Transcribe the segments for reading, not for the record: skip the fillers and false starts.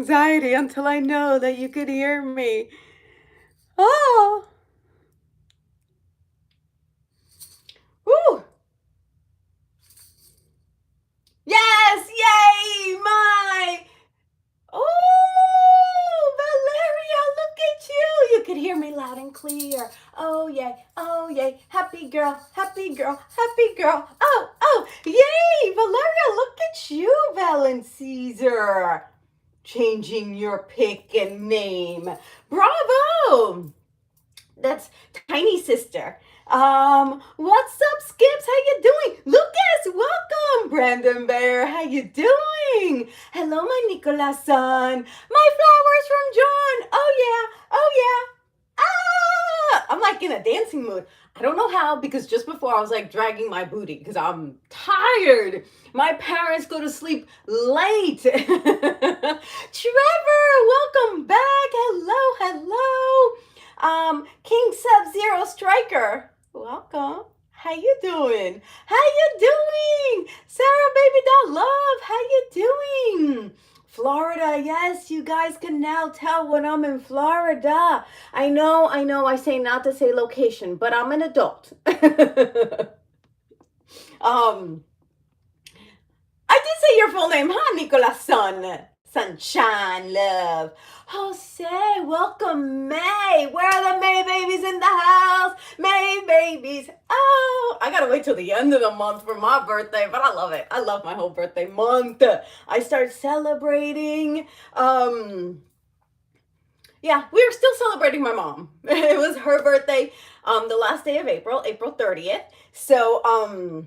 anxiety until I know that you could hear me. Oh, woo! Yes, yay, my. Oh, Valeria, look at you. You could hear me loud and clear. Oh, yay, happy girl, happy girl, happy girl. Oh, yay, Valeria, look at you, Valen Caesar. Changing your pick and name. Bravo. That's Tiny Sister. What's up, Skips? How you doing? Lucas, welcome. Brandon Bear, how you doing? Hello, my Nicolas son. My flowers from John. Oh yeah. Ah! I'm like in a dancing mood. I don't know how, because just before I was like dragging my booty because I'm tired. My parents go to sleep late. Trevor, welcome back. Hello. King Sub-Zero Striker, welcome. How you doing? Sarah Baby Doll Love, how you doing? Florida, yes, you guys can now tell when I'm in Florida. I know, I say not to say location, but I'm an adult. I did say your full name, huh, Nicolas son? Sunshine Love. Jose, welcome, May. Where are the May babies in the house? May babies. Oh, I gotta wait till the end of the month for my birthday, but I love it. I love my whole birthday month. I start celebrating. Yeah, we're still celebrating my mom. It was her birthday, the last day of April 30th. So,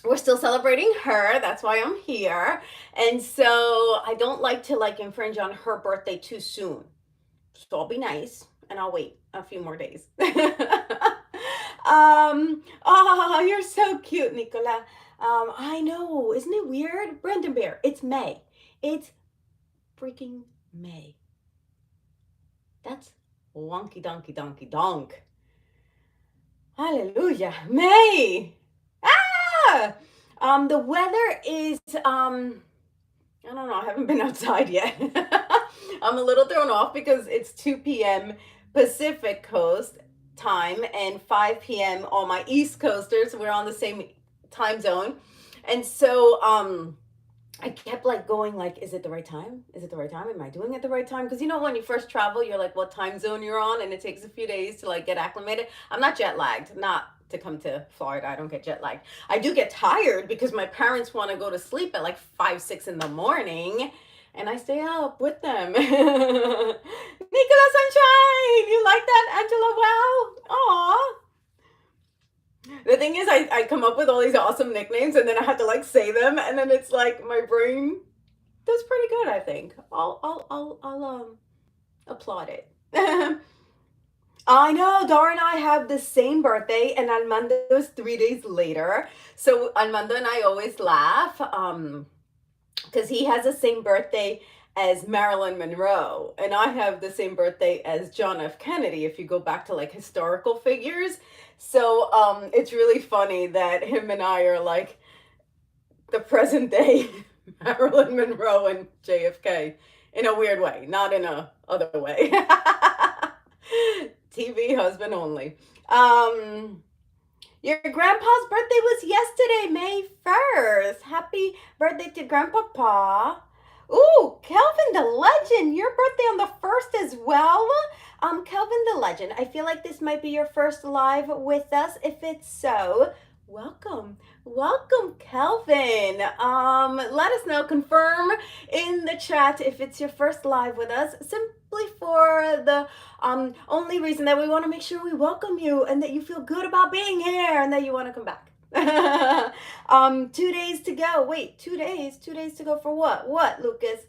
we're still celebrating her. That's why I'm here. And so I don't like to infringe on her birthday too soon. So I'll be nice and I'll wait a few more days. Oh, you're so cute, Nicola. I know. Isn't it weird? Brendan Bear, it's May. It's freaking May. That's wonky donkey donkey donk. Hallelujah. May. The weather is, I don't know, I haven't been outside yet. I'm a little thrown off because it's 2 p.m. Pacific Coast time and 5 p.m. all my East Coasters. We're on the same time zone. And so, I kept going is it the right time? Is it the right time? Am I doing it the right time? Because when you first travel, you're like, what time zone you're on, and it takes a few days to get acclimated. I'm not jet lagged, not to come to Florida. I don't get jet lagged. I do get tired because my parents want to go to sleep at 5, 6 in the morning, and I stay up with them. Nicola Sunshine, you like that, Angela? Wow. Aw. The thing is, I come up with all these awesome nicknames, and then I have to say them, and then it's my brain does pretty good. I think I'll applaud it. I know, Dhar and I have the same birthday, and Armando's 3 days later. So Armando and I always laugh, because he has the same birthday as Marilyn Monroe, and I have the same birthday as John F. Kennedy, if you go back to historical figures. So it's really funny that him and I are the present day Marilyn Monroe and JFK in a weird way, not in a other way. TV husband only. Your grandpa's birthday was yesterday, May 1st. Happy birthday to Grandpapa. Ooh, Kelvin the Legend, your birthday on the 1st as well. Kelvin the Legend, I feel like this might be your first live with us. If it's so, welcome, Kelvin. Let us know, confirm in the chat if it's your first live with us, simply for the only reason that we want to make sure we welcome you and that you feel good about being here and that you want to come back. 2 days to go. Wait, 2 days? 2 days to go for what? What, Lucas?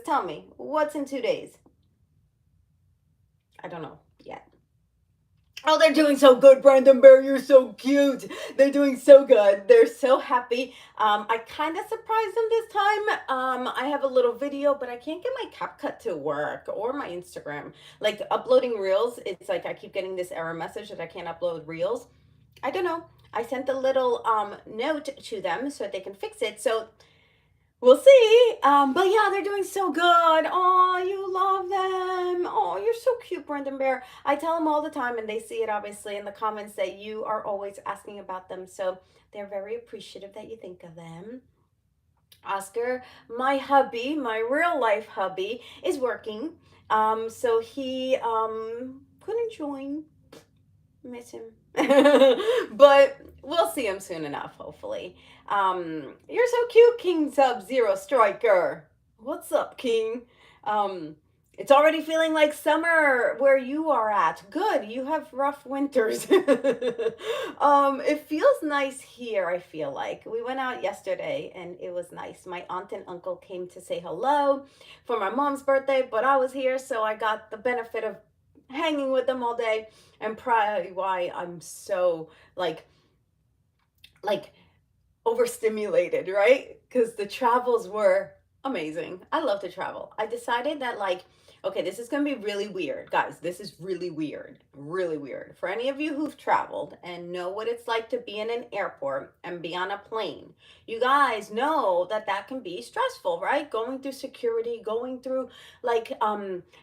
Tell me. What's in 2 days? I don't know yet. Oh, they're doing so good, Brandon Bear. You're so cute. They're doing so good. They're so happy. I kind of surprised them this time. I have a little video, but I can't get my CapCut to work or my Instagram. Uploading Reels, it's I keep getting this error message that I can't upload Reels. I don't know. I sent a little note to them so that they can fix it. So we'll see. But yeah, they're doing so good. Oh, you love them. Oh, you're so cute, Brendan Bear. I tell them all the time, and they see it obviously in the comments that you are always asking about them. So they're very appreciative that you think of them. Oscar, my hubby, my real life hubby, is working. So he couldn't join. Miss him. But we'll see him soon enough, hopefully. You're so cute, King Sub Zero Striker. What's up, King? Um, it's already feeling like summer where you are at. Good, you have rough winters. It feels nice here, I feel like. We went out yesterday and it was nice. My aunt and uncle came to say hello for my mom's birthday, but I was here, so I got the benefit of hanging with them all day, and probably why I'm so like overstimulated, right? Because the travels were amazing. I love to travel. I decided that, like, okay, this is going to be really weird. Guys, this is really weird. Really weird. For any of you who've traveled and know what it's like to be in an airport and be on a plane, you guys know that that can be stressful, right? Going through security, going through like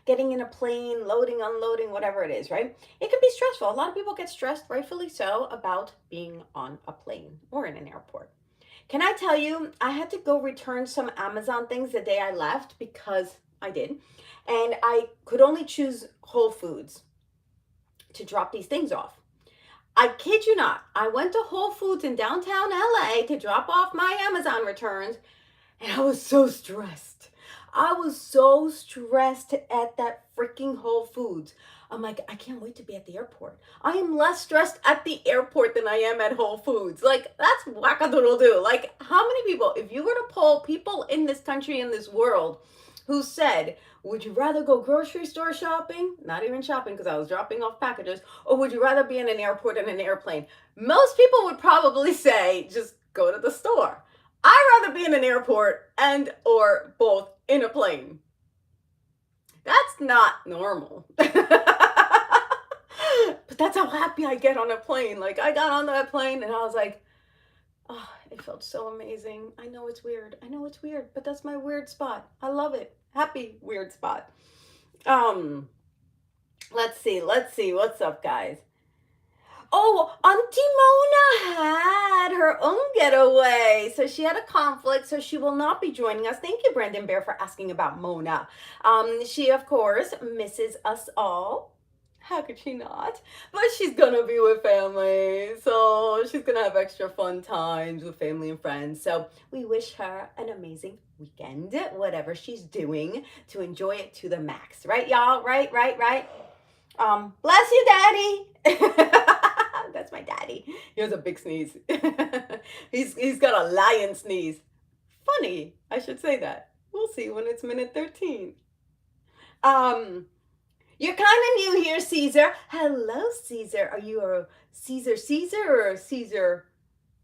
getting in a plane, loading, unloading, whatever it is, right? It can be stressful. A lot of people get stressed, rightfully so, about being on a plane or in an airport. Can I tell you, I had to go return some Amazon things the day I left because I did. And I could only choose Whole Foods to drop these things off. I kid you not. I went to Whole Foods in downtown LA to drop off my Amazon returns, and I was so stressed. I was so stressed at that freaking Whole Foods. I'm like, I can't wait to be at the airport. I am less stressed at the airport than I am at Whole Foods. Like, that's wackadoodle-doo. Like, how many people, if you were to poll people in this country, in this world, who said, would you rather go grocery store shopping? Not even shopping because I was dropping off packages. Or would you rather be in an airport and an airplane? Most people would probably say, just go to the store. I'd rather be in an airport and or both in a plane. That's not normal. But that's how happy I get on a plane. Like, I got on that plane and I was like, oh, it felt so amazing. I know it's weird. I know it's weird, but that's my weird spot. I love it. Happy weird spot. Let's see. What's up, guys? Oh, Auntie Mona had her own getaway. So she had a conflict, so she will not be joining us. Thank you, Brandon Bear, for asking about Mona. She, of course, misses us all. How could she not? But she's gonna be with family, so she's gonna have extra fun times with family and friends. So we wish her an amazing weekend, whatever she's doing, to enjoy it to the max. Right, y'all? Right. Bless you, Daddy. That's my daddy. He has a big sneeze. He's got a lion sneeze. Funny, I should say that. We'll see when it's minute 13. You're kind of new here, Caesar. Hello, Caesar. Are you a Caesar or a Caesar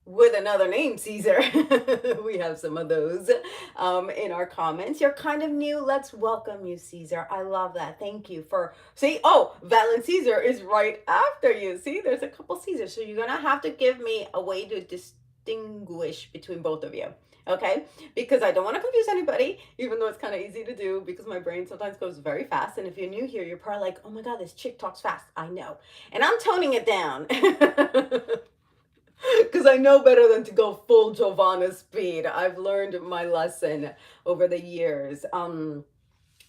with another name, Caesar? We have some of those in our comments. You're kind of new. Let's welcome you, Caesar. I love that. Thank you for, see, oh, Valen Caesar is right after you. See, there's a couple Caesars. So you're going to have to give me a way to distinguish between both of you. Okay, because I don't want to confuse anybody, even though it's kind of easy to do because my brain sometimes goes very fast. And if you're new here, you're probably like, oh my God, this chick talks fast. I know. And I'm toning it down because I know better than to go full Jovanna speed. I've learned my lesson over the years.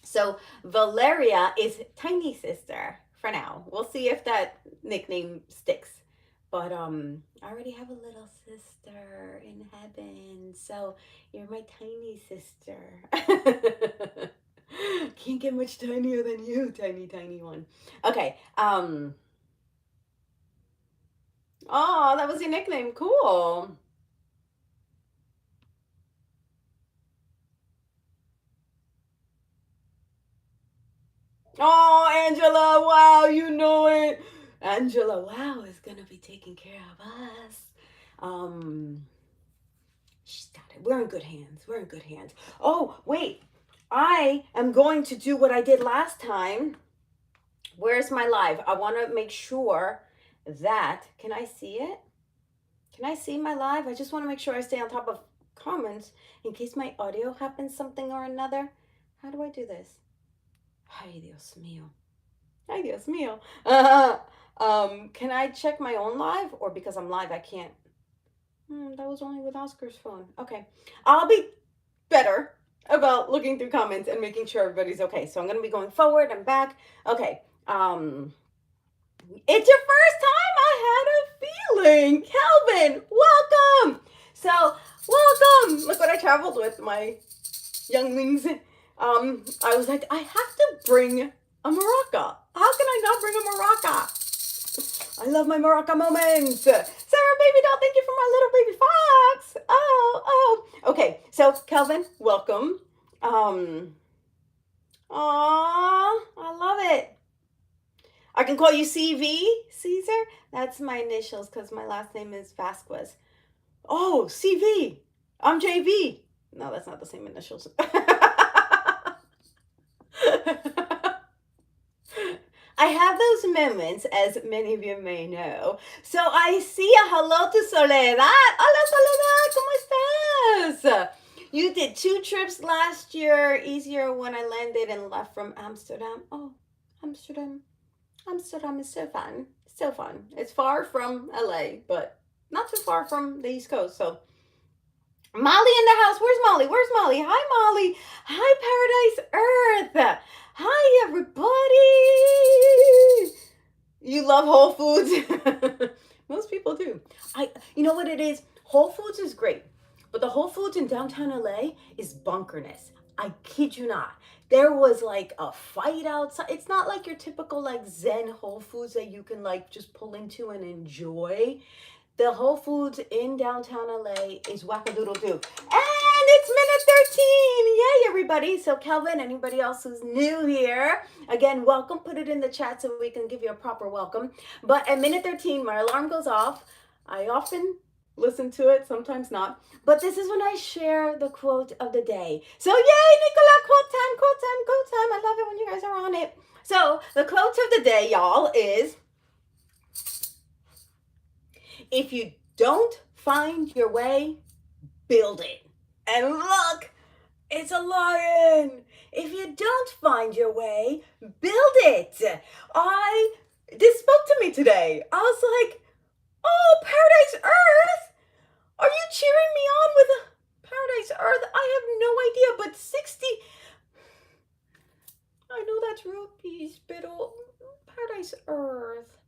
So Valeria is tiny sister for now. We'll see if that nickname sticks. But I already have a little sister in heaven, so you're my tiny sister. Can't get much tinier than you, tiny one. Okay. Oh, that was your nickname. Cool. Oh, Angela, wow, you know it. Angela, wow, is gonna be taking care of us. She's got it. We're in good hands. Oh, wait. I am going to do what I did last time. Where's my live? I want to make sure that, can I see it? Can I see my live? I just want to make sure I stay on top of comments in case my audio happens something or another. How do I do this? Ay, Dios mío. Ay, Dios mío. Can I check my own live? Or because I'm live, I can't? That was only with Oscar's phone. Okay. I'll be better about looking through comments and making sure everybody's okay. So I'm going to be going forward and back. Okay. It's your first time. I had a feeling. Kelvin, welcome. So, welcome. Look what I traveled with, my younglings. I was like, I have to bring a maraca. How can I not bring a maraca? I love my maraca moments. Sarah Baby Doll, thank you for my little baby fox. Oh. Okay, so Kelvin, welcome. Aw, I love it. I can call you CV, Caesar. That's my initials because my last name is Vasquez. Oh, CV. I'm JV. No, that's not the same initials. I have those moments, as many of you may know. So I see a hello to Soledad. Hola, Soledad, ¿cómo estás? You did 2 trips last year. Easier when I landed and left from Amsterdam. Oh, Amsterdam. Amsterdam is so fun. So fun. It's far from LA, but not too far from the East Coast. So Molly in the house. Where's Molly? Where's Molly? Hi, Molly. Hi, Paradise Earth. Hi, everybody. You love Whole Foods? Most people do. You know what it is? Whole Foods is great, but the Whole Foods in downtown LA is bunkerness. I kid you not. There was like a fight outside. It's not like your typical like Zen Whole Foods that you can like just pull into and enjoy. The Whole Foods in downtown LA is wackadoodle-doo. And it's minute 13. Yay, everybody. So Kelvin, anybody else who's new here, again, welcome. Put it in the chat so we can give you a proper welcome. But at minute 13, my alarm goes off. I often listen to it, sometimes not. But this is when I share the quote of the day. So yay, Nicola, quote time, quote time, quote time. I love it when you guys are on it. So the quote of the day, y'all, is, if you don't find your way, build it. And look, it's a lion. If you don't find your way, build it. This spoke to me today. I was like, oh, Paradise Earth, are you cheering me on with a Paradise Earth? I have no idea, but 60, I know that's rupees, but Paradise Earth.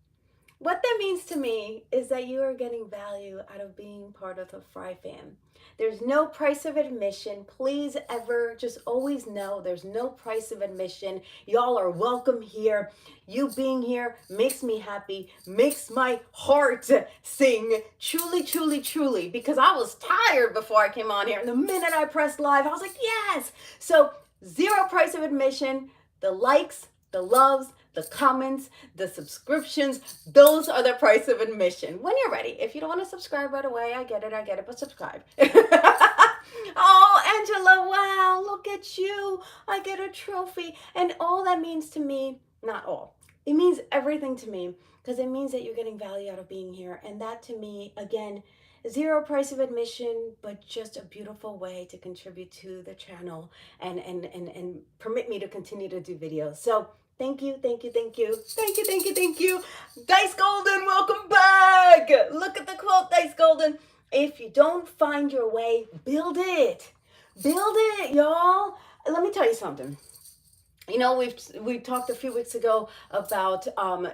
What that means to me is that you are getting value out of being part of the FriFam. There's no price of admission. Please ever just always know there's no price of admission. Y'all are welcome here. You being here makes me happy, makes my heart sing. Truly, truly, truly. Because I was tired before I came on here. And the minute I pressed live, I was like, yes. So 0 price of admission. The likes, the loves, the comments, the subscriptions, those are the price of admission. When you're ready. If you don't want to subscribe right away, I get it, but subscribe. Oh, Angela, wow, look at you. I get a trophy. And all that means to me, not all, it means everything to me, because it means that you're getting value out of being here. And that to me, again, 0 price of admission, but just a beautiful way to contribute to the channel and permit me to continue to do videos. So thank you, thank you, thank you, thank you, thank you, thank you. Dice Golden, welcome back. Look at the quote, Dice Golden. If you don't find your way, build it. Build it, y'all. Let me tell you something. You know, we talked a few weeks ago about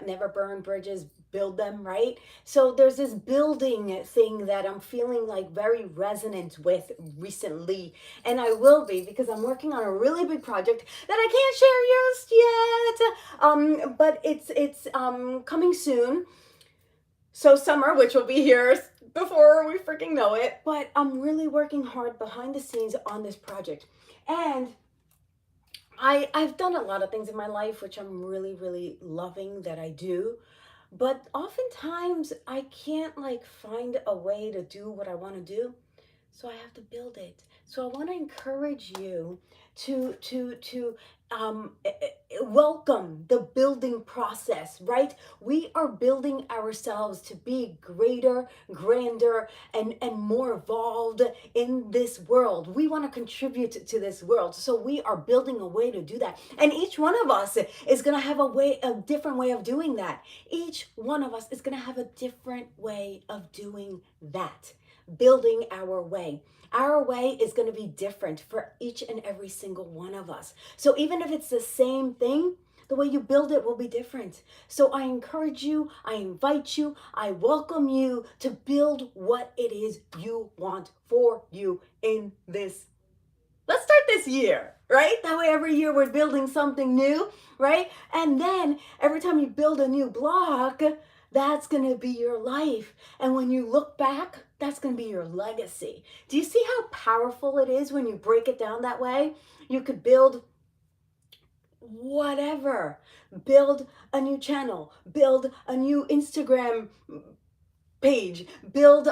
never burn bridges, build them, right? So there's this building thing that I'm feeling like very resonant with recently, and I will be, because I'm working on a really big project that I can't share just yet. But it's coming soon. So summer, which will be here before we freaking know it. But I'm really working hard behind the scenes on this project, and I've done a lot of things in my life which I'm really, really loving that I do. But oftentimes I can't like find a way to do what I want to do So I have to build it. So I want to encourage you to welcome the building process, right? We are building ourselves to be greater, grander, and more evolved in this world. We want to contribute to this world. So we are building a way to do that. And each one of us is going to have a different way of doing that. Each one of us is going to have a different way of doing that. Building our way. Our way is going to be different for each and every single one of us. So even if it's the same thing, the way you build it will be different. So I encourage you, I invite you, I welcome you to build what it is you want for you in this. Let's start this year, right? That way every year we're building something new, right? And then every time you build a new block, that's going to be your life. And when you look back, that's going to be your legacy. Do you see how powerful it is when you break it down that way? You could build whatever, build a new channel, build a new Instagram page, build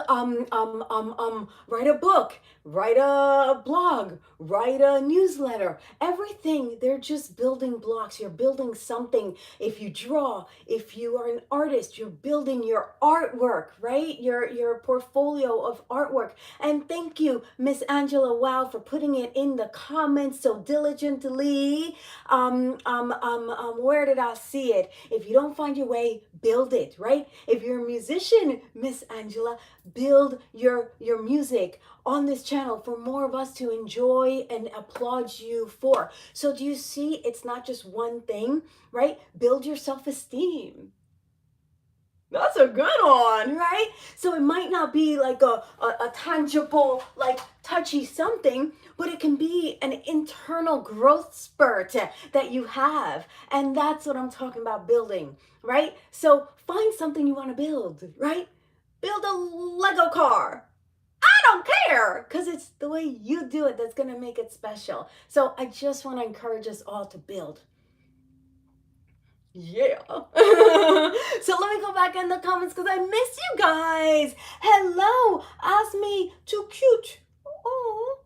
write a book, write a blog, write a newsletter. Everything, they're just building blocks. You're building something. If you draw, if you are an artist, you're building your artwork, right? Your portfolio of artwork. And thank you, Miss Angela Wow, for putting it in the comments so diligently. Where did I see it? If you don't find your way, build it, right? If you're a musician, Miss Angela, build your music on this channel for more of us to enjoy and applaud you for. So do you see, it's not just one thing, right? Build your self-esteem. That's a good one, right? So it might not be like a tangible, like touchy something, but it can be an internal growth spurt that you have. And that's what I'm talking about building, right? So find something you want to build, right? Build a Lego car. I don't care, because it's the way you do it that's going to make it special. So I just want to encourage us all to build. Yeah. So let me go back in the comments because I miss you guys. Hello, Asmi, too cute. Oh,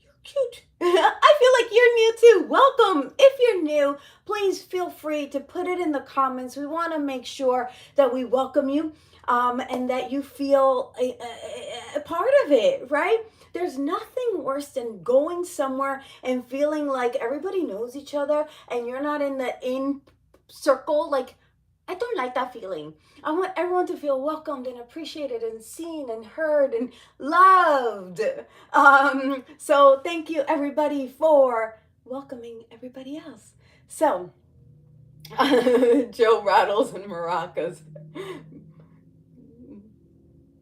you're cute. I feel like you're new too. Welcome. If you're new, please feel free to put it in the comments. We want to make sure that we welcome you and that you feel a part of it, right? There's nothing worse than going somewhere and feeling like everybody knows each other and you're not in the circle. Like, I don't like that feeling. I want everyone to feel welcomed and appreciated and seen and heard and loved. So thank you everybody for welcoming everybody else. So Joe rattles and maracas.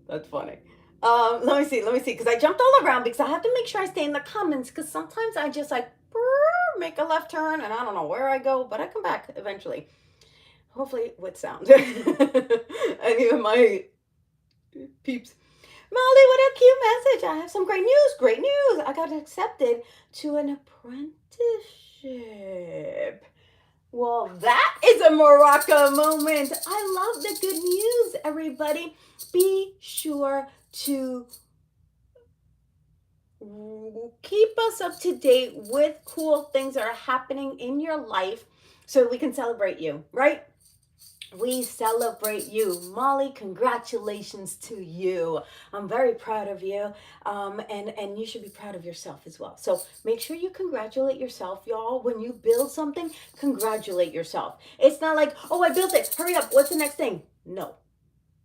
That's funny. Let me see, because I jumped all around because I have to make sure I stay in the comments because sometimes I just like make a left turn and I don't know where I go, but I come back eventually. Hopefully with sound. Any of my peeps. Molly, what a cute message. I have some great news. Great news. I got accepted to an apprenticeship. Well, that is a maraca moment. I love the good news, everybody. Be sure to keep us up to date with cool things that are happening in your life so we can celebrate you, right? We celebrate you. Molly, congratulations to you. I'm very proud of you. And you should be proud of yourself as well. So make sure you congratulate yourself, y'all. When you build something, congratulate yourself. It's not like, oh, I built it. Hurry up. What's the next thing? No.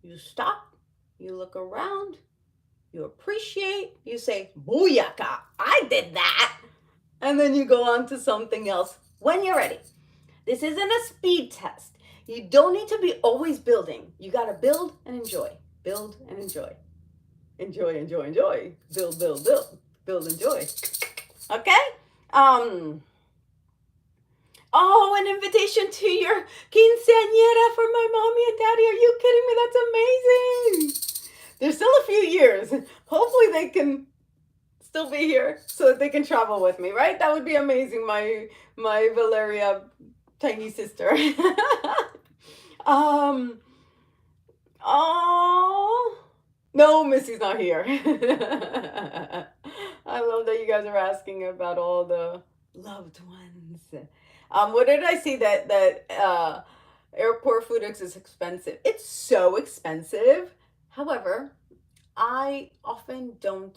You stop. You look around. You appreciate. You say, booyaka, I did that. And then you go on to something else when you're ready. This isn't a speed test. You don't need to be always building. You got to build and enjoy. Build and enjoy. Enjoy, enjoy, enjoy. Build, build, build. Build, enjoy. Okay? Oh, an invitation to your quinceañera for my mommy and daddy. Are you kidding me? That's amazing. There's still a few years. Hopefully they can still be here so that they can travel with me, right? That would be amazing. My Valeria tiny sister. Oh, No, Missy's not here. I love that you guys are asking about all the loved ones. What did I see that airport food is expensive? It's so expensive. However, I often don't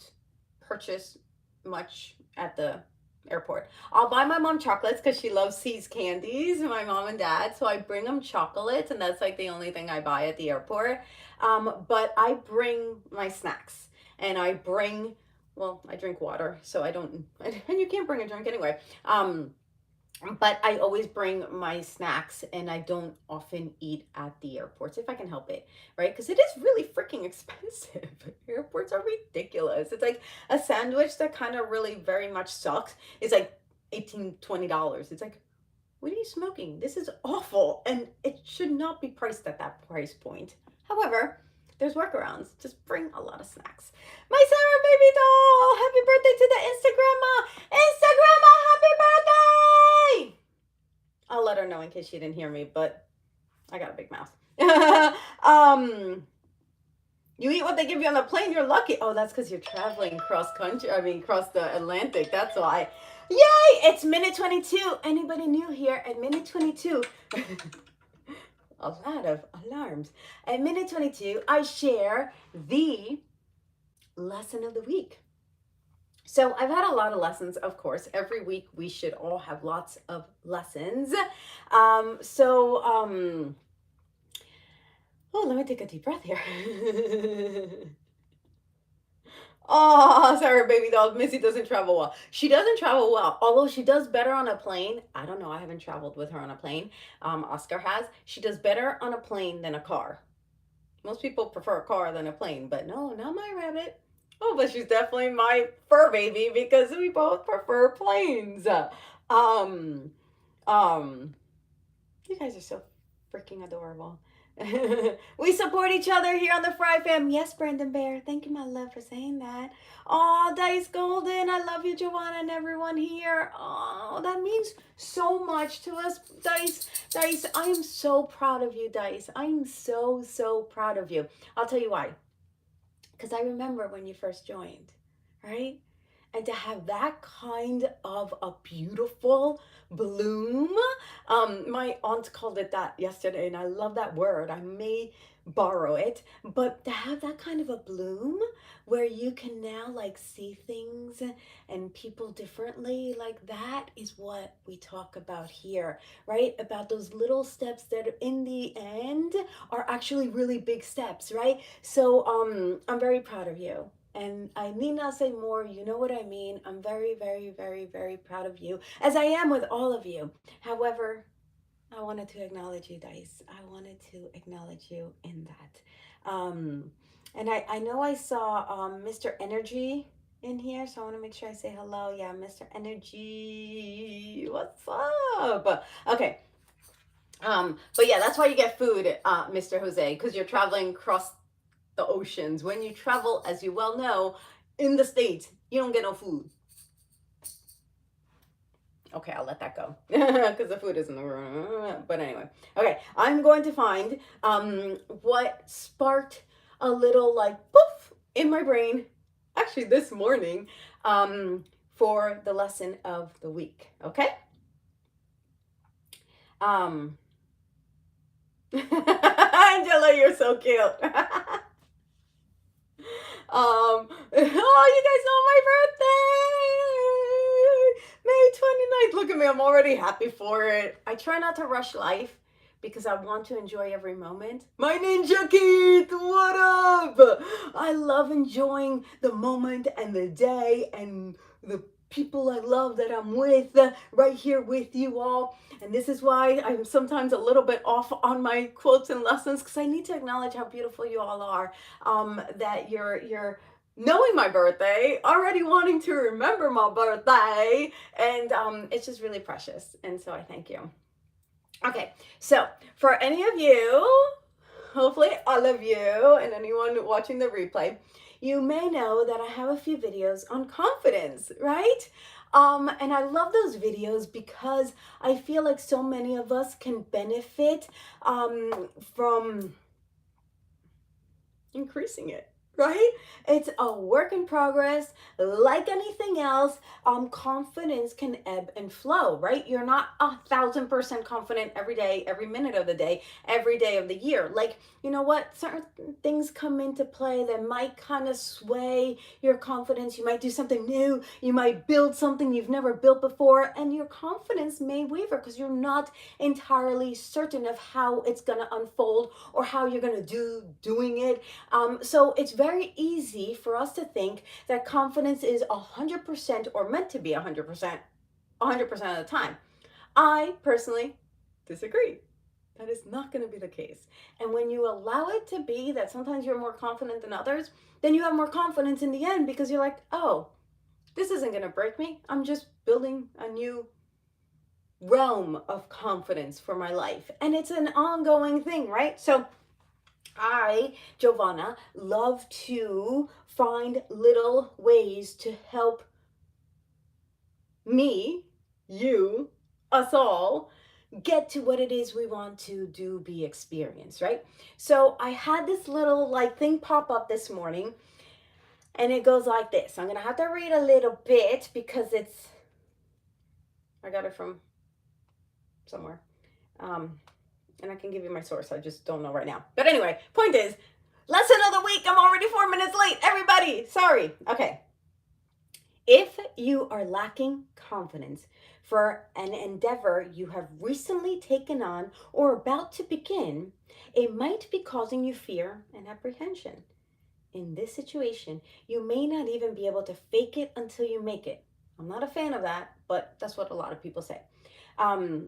purchase much at the airport. I'll buy my mom chocolates because she loves See's candies, my mom and dad. So I bring them chocolates, and that's like the only thing I buy at the airport. But I bring my snacks, and I bring, well, I drink water, so I don't, and you can't bring a drink anyway. But I always bring my snacks, and I don't often eat at the airports if I can help it, right? Because it is really freaking expensive. Airports are ridiculous. It's like a sandwich that kind of really very much sucks. It's like $18-20. It's like, what are you smoking? This is awful, and it should not be priced at that price point. However, there's workarounds. Just bring a lot of snacks. My Sarah baby doll, happy birthday to the Instagramma. Instagramma, happy birthday! I'll let her know in case she didn't hear me, but I got a big mouth. You eat what they give you on the plane, you're lucky. Oh, that's because you're traveling cross country. I mean, cross the Atlantic. That's why. Yay! It's minute 22. Anybody new here at minute 22? A lot of alarms. At minute 22, I share the lesson of the week. So I've had a lot of lessons, of course. Every week we should all have lots of lessons. Oh, let me take a deep breath here. Oh, sorry, baby doll. Missy doesn't travel well. She doesn't travel well, although she does better on a plane. I don't know. I haven't traveled with her on a plane. Oscar has. She does better on a plane than a car. Most people prefer a car than a plane, but no, not my rabbit. Oh, but she's definitely my fur baby because we both prefer planes. You guys are so freaking adorable. We support each other here on the FriFam. Yes, Brandon Bear. Thank you, my love, for saying that. Oh, Dice Golden. I love you, Jovanna, and everyone here. Oh, that means so much to us, Dice. Dice, I am so proud of you, Dice. I am so, so proud of you. I'll tell you why. Because I remember when you first joined, right? And to have that kind of a beautiful bloom. My aunt called it that yesterday, and I love that word. I may borrow it, but to have that kind of a bloom where you can now like see things and people differently, like that is what we talk about here, right? About those little steps that in the end are actually really big steps, right? So I'm very proud of you. And I need not say more. You know what I mean. I'm very, very, very, very proud of you, as I am with all of you. However, I wanted to acknowledge you, Dice. I wanted to acknowledge you in that. And I know I saw Mr. Energy in here, so I want to make sure I say hello. Yeah, Mr. Energy. What's up? Okay. But yeah, that's why you get food, Mr. Jose, because you're traveling across the oceans. When you travel, as you well know, in the States, you don't get no food. Okay, I'll let that go because the food isn't the room. But anyway, okay, I'm going to find what sparked a little like poof in my brain, actually this morning, for the lesson of the week. Okay. Angela, you're so cute. Oh, you guys know my birthday! May 29th. Look at me, I'm already happy for it. I try not to rush life because I want to enjoy every moment. My Ninja Keith, what up? I love enjoying the moment and the day and the people I love that I'm with, right here with you all. And this is why I'm sometimes a little bit off on my quotes and lessons, because I need to acknowledge how beautiful you all are, that you're knowing my birthday, already wanting to remember my birthday, and it's just really precious. And so I thank you. Okay, so for any of you, hopefully all of you, and anyone watching the replay, you may know that I have a few videos on confidence, right? And I love those videos because I feel like so many of us can benefit from increasing it, right? It's a work in progress. Like anything else, confidence can ebb and flow, right? You're not 1,000% confident every day, every minute of the day, every day of the year. Like, you know what? Certain things come into play that might kind of sway your confidence. You might do something new. You might build something you've never built before, and your confidence may waver because you're not entirely certain of how it's going to unfold or how you're going to doing it. So it's very easy for us to think that confidence is 100% or meant to be 100%, 100% of the time. I personally disagree. That is not going to be the case. And when you allow it to be that sometimes you're more confident than others, then you have more confidence in the end because you're like, oh, this isn't going to break me. I'm just building a new realm of confidence for my life. And it's an ongoing thing, right? So I, Jovanna, love to find little ways to help me, you, us all get to what it is we want to do, be, experience, right? So I had this little like thing pop up this morning, and it goes like this. I'm gonna have to read a little bit because I got it from somewhere. And I can give you my source. I just don't know right now. But anyway, point is, lesson of the week. I'm already 4 minutes late. Everybody, sorry. Okay. If you are lacking confidence for an endeavor you have recently taken on or about to begin, it might be causing you fear and apprehension. In this situation, you may not even be able to fake it until you make it. I'm not a fan of that, but that's what a lot of people say. Um,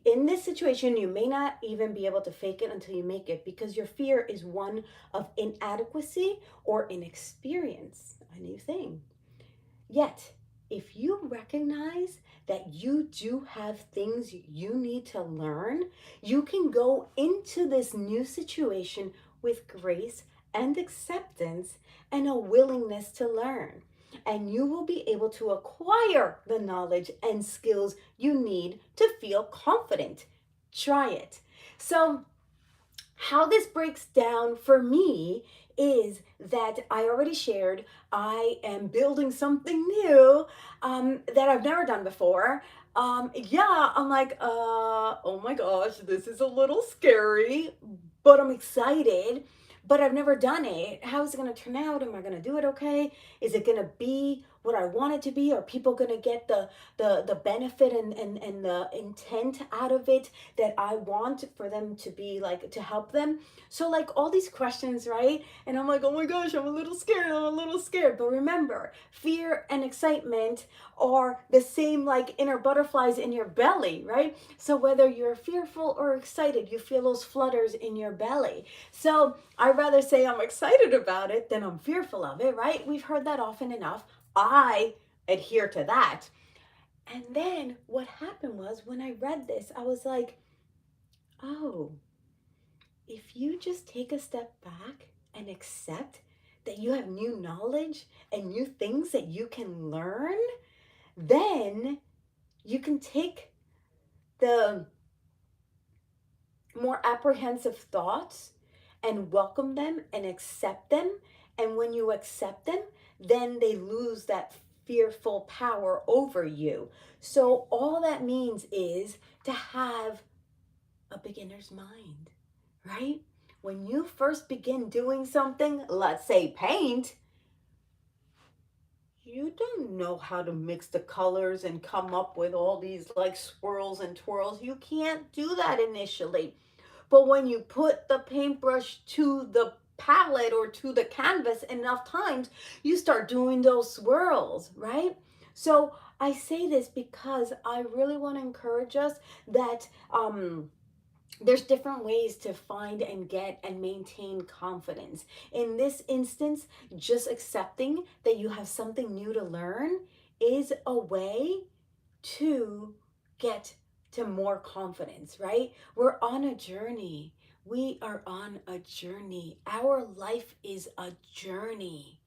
in this situation, you may not even be able to fake it until you make it because your fear is one of inadequacy or inexperience, a new thing. Yet, if you recognize that you do have things you need to learn, you can go into this new situation with grace and acceptance and a willingness to learn. And you will be able to acquire the knowledge and skills you need to feel confident. Try it. So, how this breaks down for me is that I already shared I am building something new that I've never done before. Yeah, I'm like, oh my gosh, this is a little scary, but I'm excited. But I've never done it. How is it going to turn out? Am I going to do it okay? Is it going to be what I want it to be? Are people going to get the benefit and the intent out of it that I want for them to be like, to help them? So like all these questions, right? And I'm like, oh my gosh, I'm a little scared. I'm a little scared. But remember, fear and excitement are the same like inner butterflies in your belly, right? So whether you're fearful or excited, you feel those flutters in your belly. So I'd rather say I'm excited about it than I'm fearful of it, right? We've heard that often enough. I adhere to that. And then what happened was when I read this, I was like, oh, if you just take a step back and accept that you have new knowledge and new things that you can learn, then you can take the more apprehensive thoughts and welcome them and accept them. And when you accept them, then they lose that fearful power over you. So all that means is to have a beginner's mind, right? When you first begin doing something, let's say paint, you don't know how to mix the colors and come up with all these like swirls and twirls. You can't do that initially. But when you put the paintbrush to the palette or to the canvas enough times, you start doing those swirls, right? So I say this because I really want to encourage us that there's different ways to find and get and maintain confidence. In this instance, just accepting that you have something new to learn is a way to get to more confidence, right? We're on a journey. We are on a journey. Our life is a journey.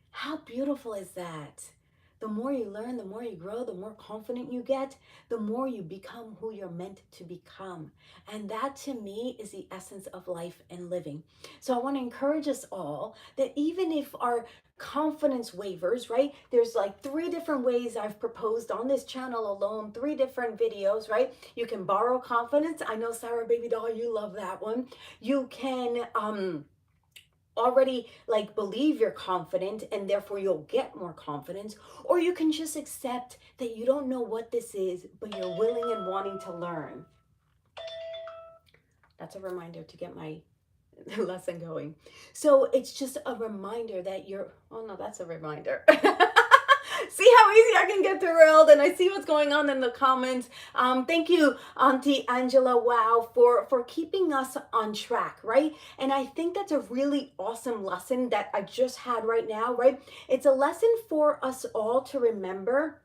How beautiful is that? the more you learn, the more you grow, the more confident you get, the more you become who you're meant to become. And that to me is the essence of life and living. So I want to encourage us all that even if our confidence wavers, right? There's like 3 different ways I've proposed on this channel alone, 3 different videos, right? You can borrow confidence. I know Sarah Baby Doll, you love that one. You can already like believe you're confident and therefore you'll get more confidence, or you can just accept that you don't know what this is, but you're willing and wanting to learn. That's a reminder to get my lesson going. So it's just a reminder that you're, oh no, that's a reminder. See how easy I can get derailed, and I see what's going on in the comments. Thank you, Auntie Angela, wow, for keeping us on track, right? And I think that's a really awesome lesson that I just had right now, right? It's a lesson for us all to remember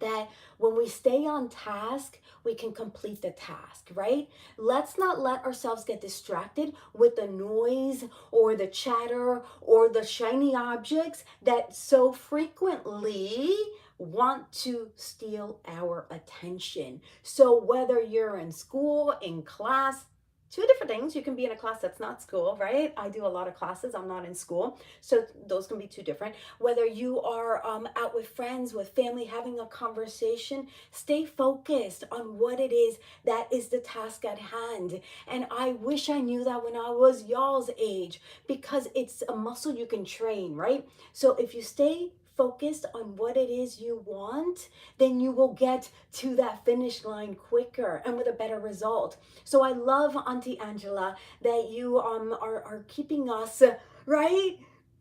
that when we stay on task, we can complete the task, right? Let's not let ourselves get distracted with the noise or the chatter or the shiny objects that so frequently want to steal our attention. So whether you're in school, in class, 2 different things. You can be in a class that's not school, right? I do a lot of classes. I'm not in school. So those can be 2 different. Whether you are out with friends, with family, having a conversation, stay focused on what it is that is the task at hand. And I wish I knew that when I was y'all's age, because it's a muscle you can train, right? So if you stay focused on what it is you want, then you will get to that finish line quicker and with a better result. So I love, Auntie Angela, that you are keeping us right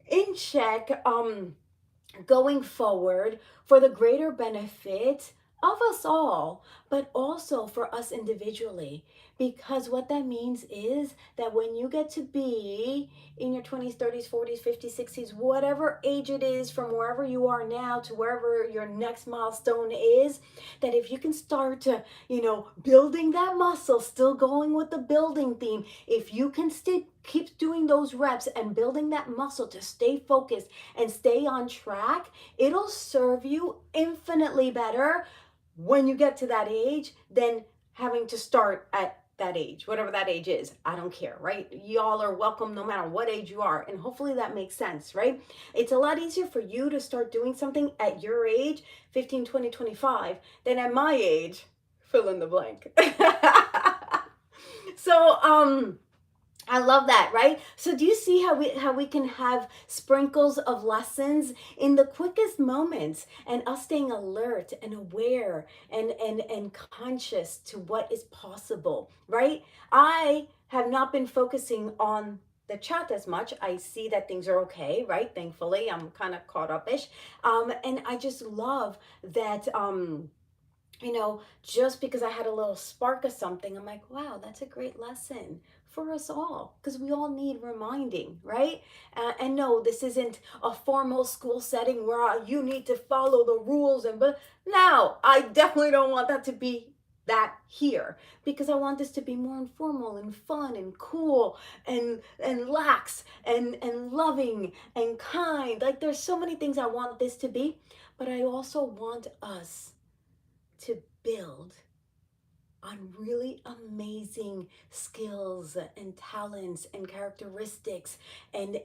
in check going forward for the greater benefit of us all, but also for us individually. Because what that means is that when you get to be in your 20s, 30s, 40s, 50s, 60s, whatever age it is, from wherever you are now to wherever your next milestone is, that if you can start to, building that muscle, still going with the building theme, if you can keep doing those reps and building that muscle to stay focused and stay on track, it'll serve you infinitely better when you get to that age than having to start at that age, whatever that age is. I don't care, right? Y'all are welcome no matter what age you are. And hopefully that makes sense, right? It's a lot easier for you to start doing something at your age, 15, 20, 25, than at my age, fill in the blank. So, I love that, right? So do you see how we can have sprinkles of lessons in the quickest moments, and us staying alert and aware and conscious to what is possible, right? I have not been focusing on the chat as much. I see that things are okay, right? Thankfully, I'm kind of caught up-ish. And I just love that just because I had a little spark of something, I'm like, wow, that's a great lesson for us all, because we all need reminding, right? And no, this isn't a formal school setting where you need to follow the rules, but no, I definitely don't want that to be that here, because I want this to be more informal and fun and cool and lax and loving and kind. Like, there's so many things I want this to be, but I also want us to build on really amazing skills and talents and characteristics and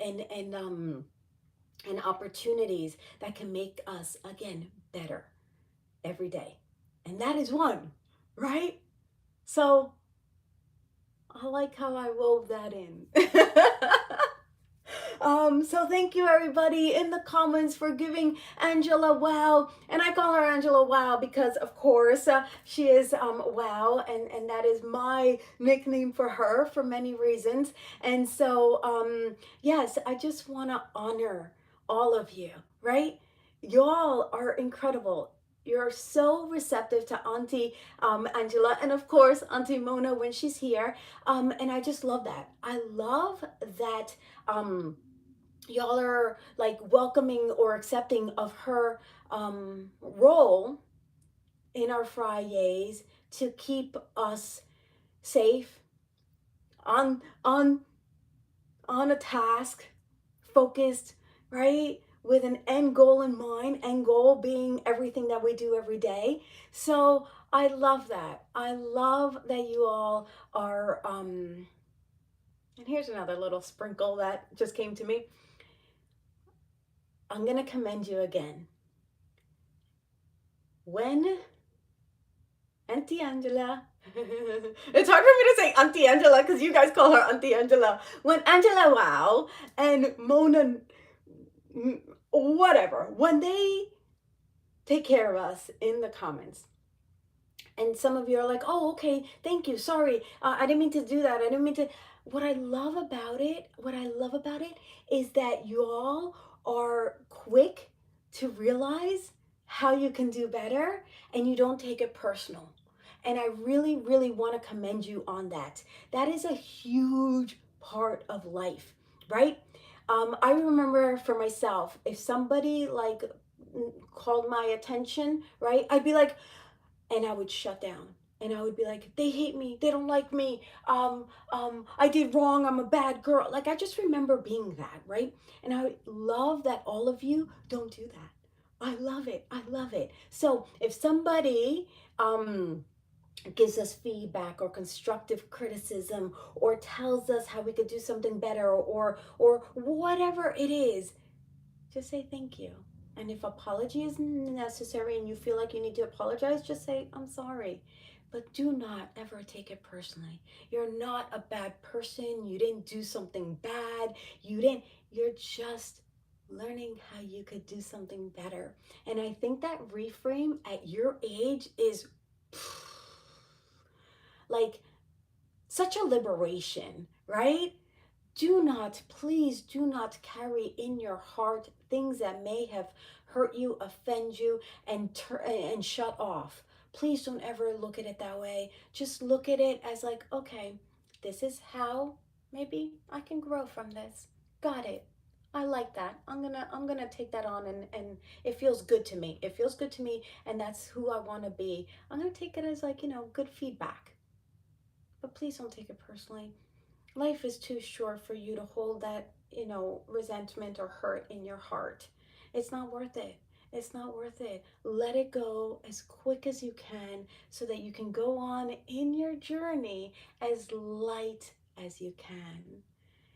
opportunities that can make us, again, better every day. And that is one, right? So I like how I wove that in. So thank you everybody in the comments for giving Angela wow, and I call her Angela Wow because of course she is wow, and that is my nickname for her for many reasons. And so yes, I just want to honor all of you, right? Y'all are incredible. You're so receptive to Auntie Angela, and of course Auntie Mona when she's here, and I just love that. I love that y'all are like welcoming or accepting of her role in our Fridays to keep us safe, on a task, focused, right? with an end goal in mind, end goal being everything that we do every day. So I love that. I love that you all are, and here's another little sprinkle that just came to me. I'm going to commend you again. When Auntie Angela, it's hard for me to say Auntie Angela because you guys call her Auntie Angela. When Angela Wow and Mona, whatever, when they take care of us in the comments, and some of you are like, oh, okay, thank you, sorry, I didn't mean to do that, I didn't mean to. What I love about it is that you all are quick to realize how you can do better, and you don't take it personal. And I really, really want to commend you on that. That is a huge part of life, right? I remember for myself, if somebody like called my attention, right, I'd be like, and I would shut down. And I would be like, they hate me, they don't like me, I did wrong, I'm a bad girl. Like, I just remember being that, right? And I love that all of you don't do that. I love it. I love it. So if somebody gives us feedback or constructive criticism or tells us how we could do something better, or whatever it is, just say thank you. And if apology is necessary and you feel like you need to apologize, just say, I'm sorry. But do not ever take it personally. You're not a bad person. You didn't do something bad. You're just learning how you could do something better. And I think that reframe at your age is like such a liberation, right? Please do not carry in your heart things that may have hurt you, offend you, and shut off. Please don't ever look at it that way. Just look at it as like, okay, this is how maybe I can grow from this. Got it. I like that. I'm gonna take that on, and it feels good to me. It feels good to me, and that's who I want to be. I'm gonna take it as like, good feedback. But please don't take it personally. Life is too short for you to hold that, resentment or hurt in your heart. It's not worth it. It's not worth it. Let it go as quick as you can so that you can go on in your journey as light as you can.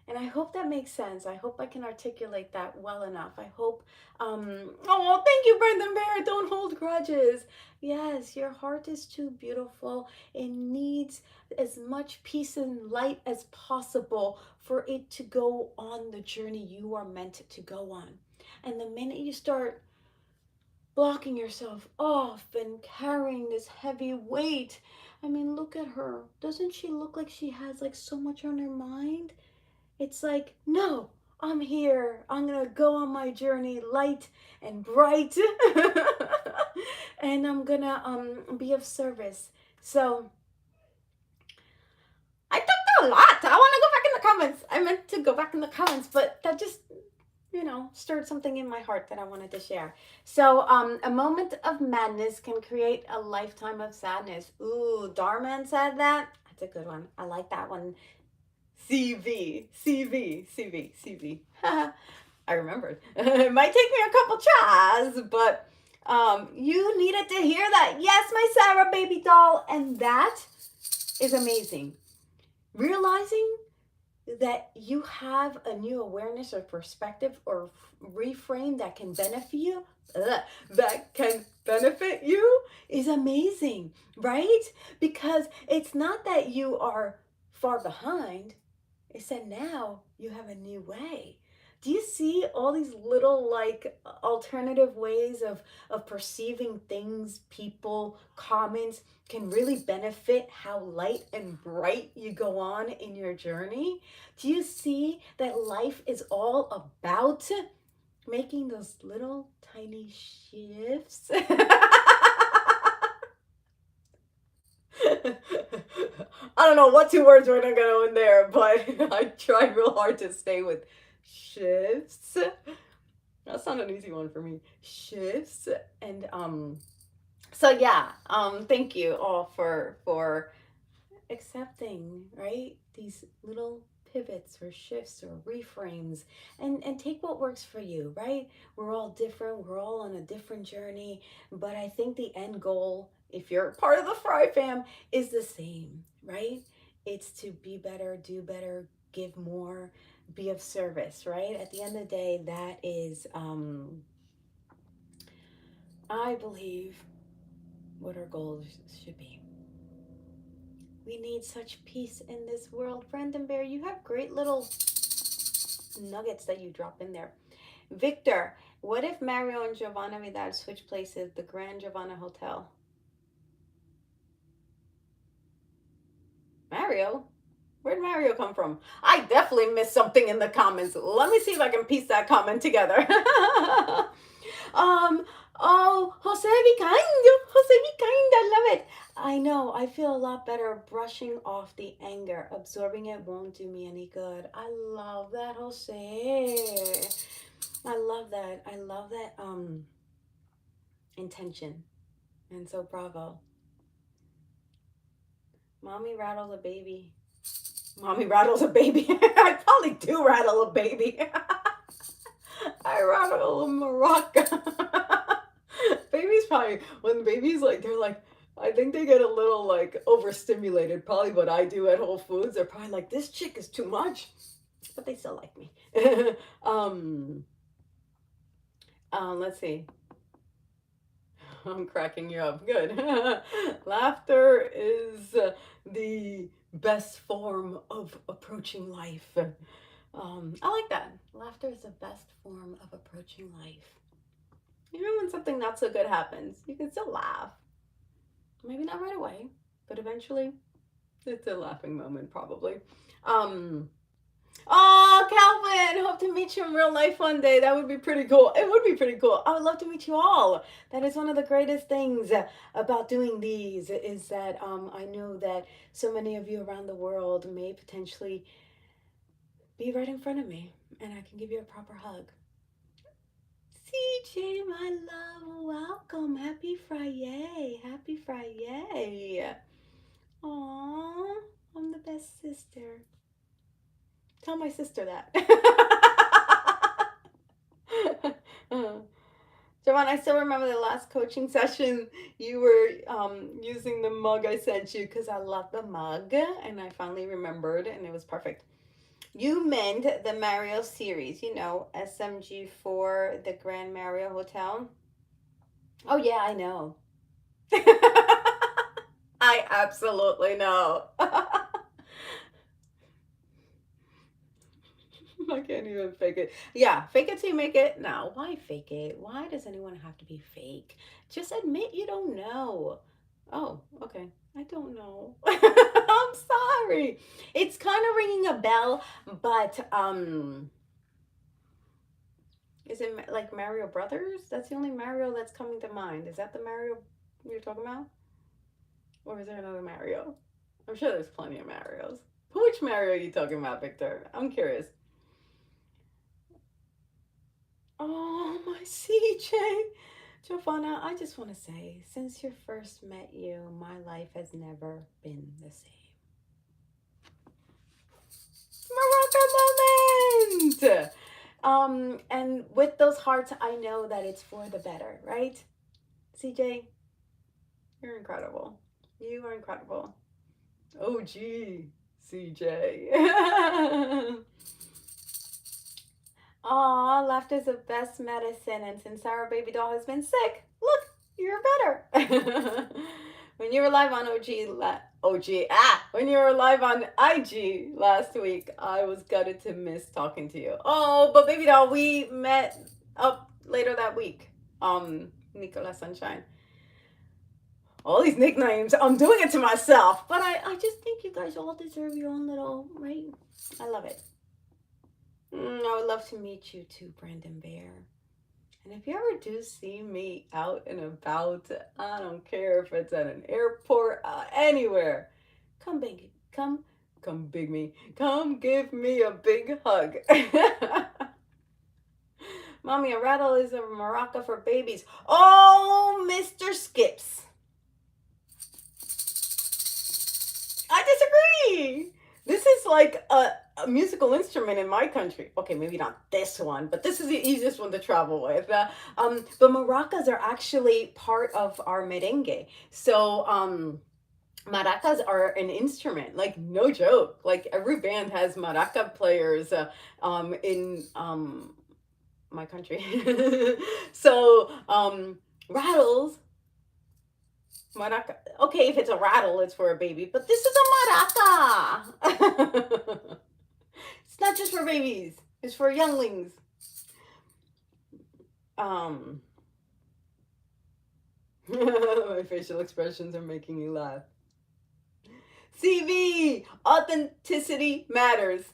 And I hope that makes sense. I hope I can articulate that well enough. I hope, oh, thank you, Brendan Bear. Don't hold grudges. Yes, your heart is too beautiful. It needs as much peace and light as possible for it to go on the journey you are meant to go on. And the minute you start blocking yourself off and carrying this heavy weight, I mean, look at her. Doesn't she look like she has like so much on her mind? It's like, no, I'm here. I'm going to go on my journey light and bright. And I'm going to be of service. So I talked a lot. I want to go back in the comments. I meant to go back in the comments, but that just, stirred something in my heart that I wanted to share. So a moment of madness can create a lifetime of sadness. Ooh, Dhar said that. That's a good one. I like that one. CV. I remembered. It might take me a couple tries, but you needed to hear that. Yes, my Sarah baby doll. And that is amazing. Realizing that you have a new awareness or perspective or reframe that can benefit you is amazing, right? Because it's not that you are far behind. It's that now you have a new way. Do you see all these little like alternative ways of perceiving things, people, comments can really benefit how light and bright you go on in your journey? Do you see that life is all about making those little tiny shifts? I don't know what two words we're gonna go in there, but I tried real hard to stay with shifts. That's not an easy one for me. Shifts. And so yeah, thank you all for accepting, right? These little pivots or shifts or reframes and take what works for you, right? We're all different. We're all on a different journey. But I think the end goal, if you're part of the FriFam, is the same, right? It's to be better, do better, give more, be of service, right? At the end of the day, that is, I believe, what our goals should be. We need such peace in this world. Brandon Bear, you have great little nuggets that you drop in there. Victor, what if Mario and Jovanna Vidal switch places? The Grand Jovanna Hotel. Mario? Where'd Mario come from? I definitely missed something in the comments. Let me see if I can piece that comment together. Oh, Jose, be kind. Jose, be kind. I love it. I know. I feel a lot better brushing off the anger. Absorbing it won't do me any good. I love that, Jose. I love that. I love that intention. And so bravo. Mommy rattles a baby. Mommy rattles a baby. I probably do rattle a baby. I rattle a maraca. Babies probably, when babies they're like, I think they get a little overstimulated. Probably what I do at Whole Foods. They're probably like, this chick is too much, but they still like me. Let's see. I'm cracking you up. Good. Laughter is the best form of approaching life. I like that. Laughter is the best form of approaching life. Even when something not so good happens, you can still laugh. Maybe not right away, but eventually it's a laughing moment probably. Oh, Calvin, hope to meet you in real life one day. That would be pretty cool. It would be pretty cool. I would love to meet you all. That is one of the greatest things about doing these is that I know that so many of you around the world may potentially be right in front of me and I can give you a proper hug. CJ, my love, welcome. Happy Friday. Happy Friday. Aww, I'm the best sister. Tell my sister that. Jovanna, I still remember the last coaching session. You were using the mug I sent you because I love the mug. And I finally remembered and it was perfect. You meant the Mario series, SMG4, the Grand Mario Hotel. Oh, yeah, I know. I absolutely know. I can't even fake it. Yeah, fake it till you make it. No, why fake it? Why does anyone have to be fake? Just admit you don't know. Oh, okay. I don't know. I'm sorry. It's kind of ringing a bell, but is it like Mario Brothers? That's the only Mario that's coming to mind. Is that the Mario you're talking about? Or is there another Mario? I'm sure there's plenty of Marios. Which Mario are you talking about, Victor? I'm curious. Oh, my CJ. Jovanna, I just want to say, since you first met you, my life has never been the same. Morocco moment! And with those hearts, I know that it's for the better, right? CJ, you're incredible. You are incredible. OG, CJ. Aw, laughter is the best medicine. And since our baby doll has been sick, look, you're better. When you were live on when you were live on IG last week, I was gutted to miss talking to you. Oh, but baby doll, we met up later that week. Nicola Sunshine. All these nicknames, I'm doing it to myself. But I just think you guys all deserve your own little, right? I love it. I would love to meet you too, Brandon Bear. And if you ever do see me out and about, I don't care if it's at an airport, anywhere, come give me a big hug. Mommy, a rattle is a maraca for babies. Oh, Mr. Skips. I disagree. This is like a a musical instrument in my country. Okay, maybe not this one, but this is the easiest one to travel with. But maracas are actually part of our merengue. So, maracas are an instrument, like no joke. Like every band has maraca players in my country. So, rattles, maraca. Okay, if it's a rattle, it's for a baby, but this is a maraca. It's not just for babies, it's for younglings. Um, my facial expressions are making you laugh. CV, authenticity matters.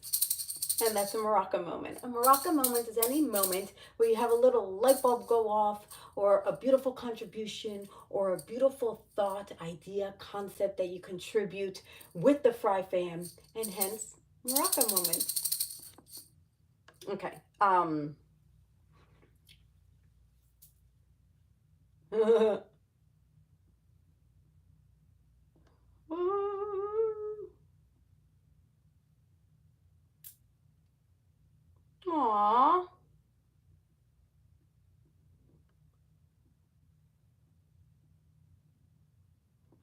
And that's a maraca moment. A maraca moment is any moment where you have a little light bulb go off, or a beautiful contribution, or a beautiful thought, idea, concept that you contribute with the FriFam, and hence maraca moment. Okay. Aww.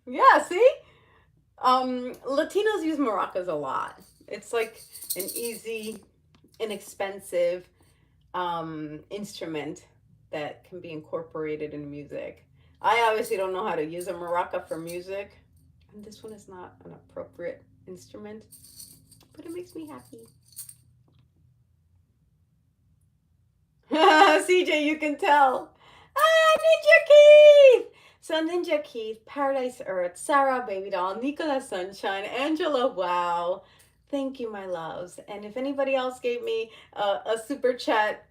Yeah, see? Latinos use maracas a lot. It's like an easy, inexpensive instrument that can be incorporated in music. I obviously don't know how to use a maraca for music, and this one is not an appropriate instrument, but it makes me happy. CJ, you can tell. Ah, Ninja Keith! So Ninja Keith, Paradise Earth, Sarah Baby Doll, Nicola Sunshine, Angela Wow. Thank you, my loves. And if anybody else gave me a super chat,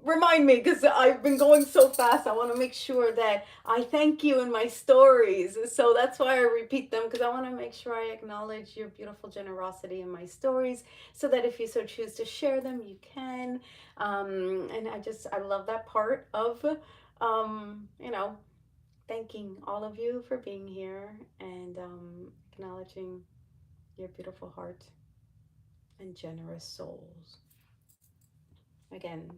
remind me, because I've been going so fast. I want to make sure that I thank you in my stories. So that's why I repeat them, because I want to make sure I acknowledge your beautiful generosity in my stories, so that if you so choose to share them, you can. And I love that part of, you know, thanking all of you for being here, and acknowledging your beautiful heart and generous souls. Again,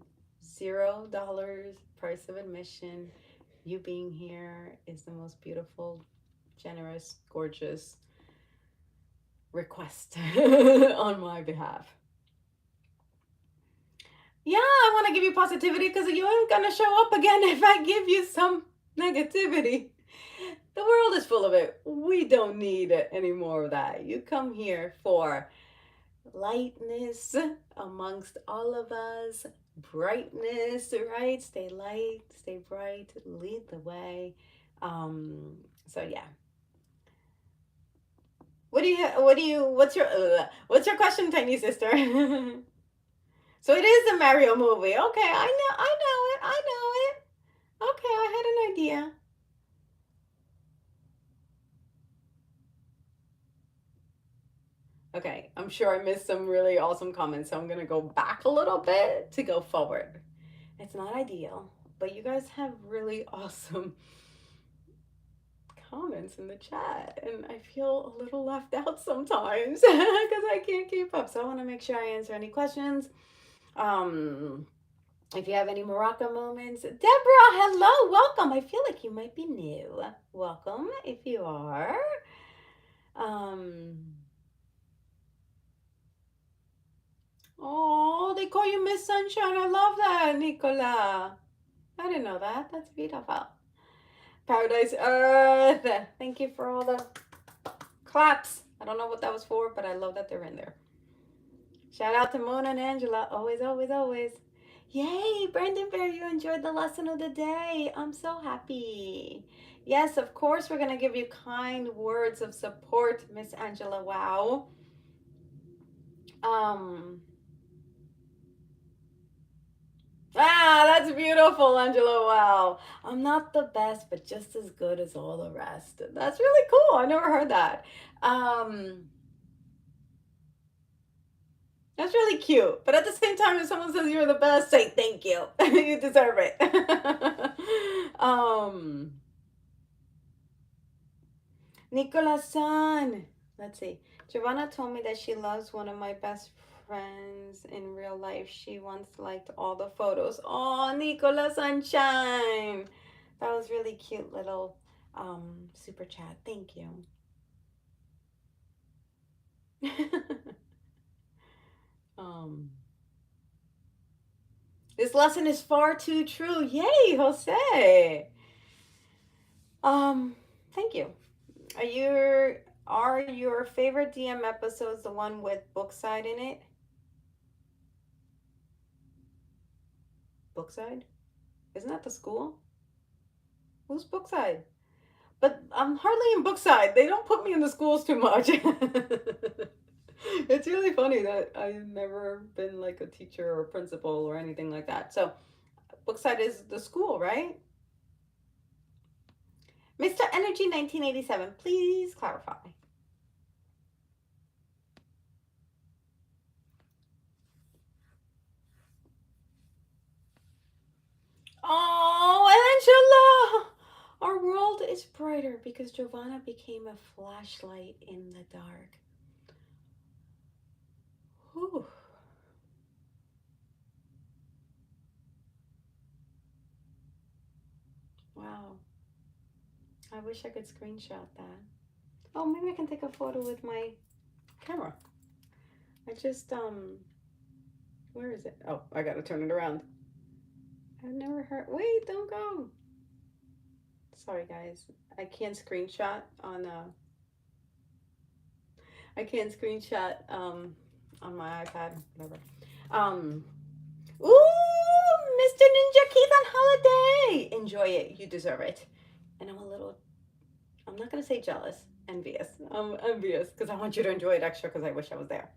$0 price of admission. You being here is the most beautiful, generous, gorgeous request on my behalf. Yeah, I want to give you positivity, because you ain't gonna show up again if I give you some negativity. The world is full of it. We don't need any more of that. You come here for lightness amongst all of us, brightness, right? Stay light, stay bright, lead the way. So yeah. What's your question, tiny sister? So it is a Mario movie. Okay, I know it. Okay, I had an idea. Okay, I'm sure I missed some really awesome comments, so I'm gonna go back a little bit to go forward. It's not ideal, but you guys have really awesome comments in the chat, and I feel a little left out sometimes because I can't keep up. So I want to make sure I answer any questions. If you have any maraca moments, Deborah, hello, welcome. I feel like you might be new. Welcome if you are. Oh, they call you Miss Sunshine. I love that, Nicola. I didn't know that. That's beautiful. Paradise Earth. Thank you for all the claps. I don't know what that was for, but I love that they're in there. Shout out to Mona and Angela. Always, always, always. Yay, Brandon Bear, you enjoyed the lesson of the day. I'm so happy. Yes, of course, we're going to give you kind words of support, Miss Angela. Wow. That's beautiful, Angela. Wow. I'm not the best, but just as good as all the rest. That's really cool. I never heard that. That's really cute. But at the same time, if someone says you're the best, say thank you. You deserve it. Nicola-san. Let's see. Jovanna told me that she loves one of my best friends in real life. She once liked all the photos. Oh, Nicola Sunshine. That was really cute little super chat. Thank you. um this lesson is far too true. Yay, Jose. Um, Thank you. Are your favorite DM episodes the one with Bookside in it? Bookside? Isn't that the school? Who's Bookside? But I'm hardly in Bookside. They don't put me in the schools too much. It's really funny that I've never been like a teacher or a principal or anything like that. So Bookside is the school, right? Mr. Energy 1987, please clarify. Oh, Angela! Our world is brighter because Jovanna became a flashlight in the dark. Whew. Wow. I wish I could screenshot that. Oh, maybe I can take a photo with my camera. I just, where is it? Oh, I gotta turn it around. I've never heard, wait, don't go. Sorry, guys. I can't screenshot on, I can't screenshot, on my iPad, whatever. Ooh, Mr. Ninja Keith on holiday. Enjoy it. You deserve it. And I'm not going to say jealous, envious. I'm envious because I want you to enjoy it extra because I wish I was there.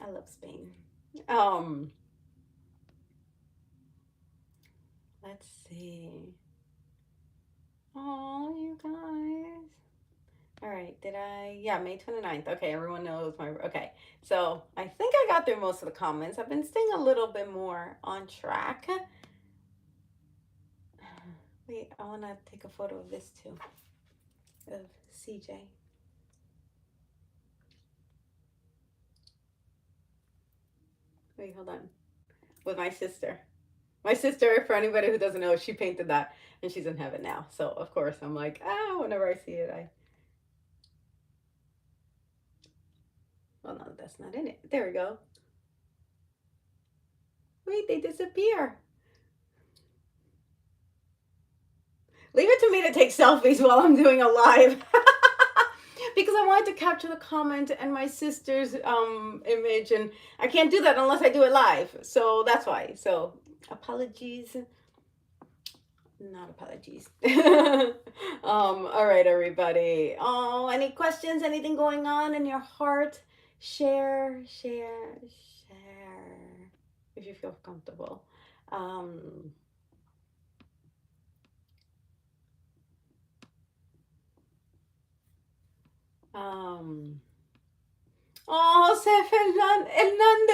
I love Spain. Let's see. Oh, you guys. All right, yeah, May 29th. Okay, everyone knows okay. So I think I got through most of the comments. I've been staying a little bit more on track. Wait, I want to take a photo of this too, of CJ. Wait, hold on. With my sister. My sister, for anybody who doesn't know, she painted that and she's in heaven now. So, of course, I'm like, whenever I see it, well, no, that's not in it. There we go. Wait, they disappear. Leave it to me to take selfies while I'm doing a live. Because I wanted to capture the comment and my sister's image, and I can't do that unless I do it live. So that's why. So apologies. Not apologies. All right, everybody. Oh, any questions? Anything going on in your heart? Share if you feel comfortable. Oh, Jose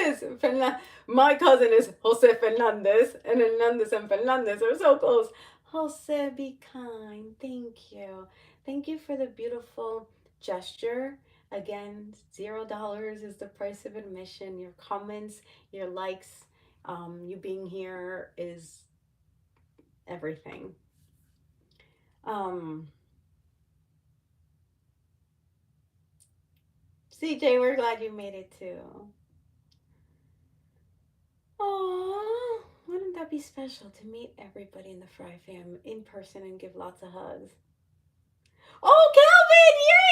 Hernandez. My cousin is Jose Fernandez, and Hernandez and Fernandez are so close. Jose, be kind. Thank you. Thank you for the beautiful gesture. Again, $0 is the price of admission. Your comments, your likes, you being here is everything. CJ, we're glad you made it too. Aww, wouldn't that be special to meet everybody in the FriFam in person and give lots of hugs? Oh, Calvin, yay!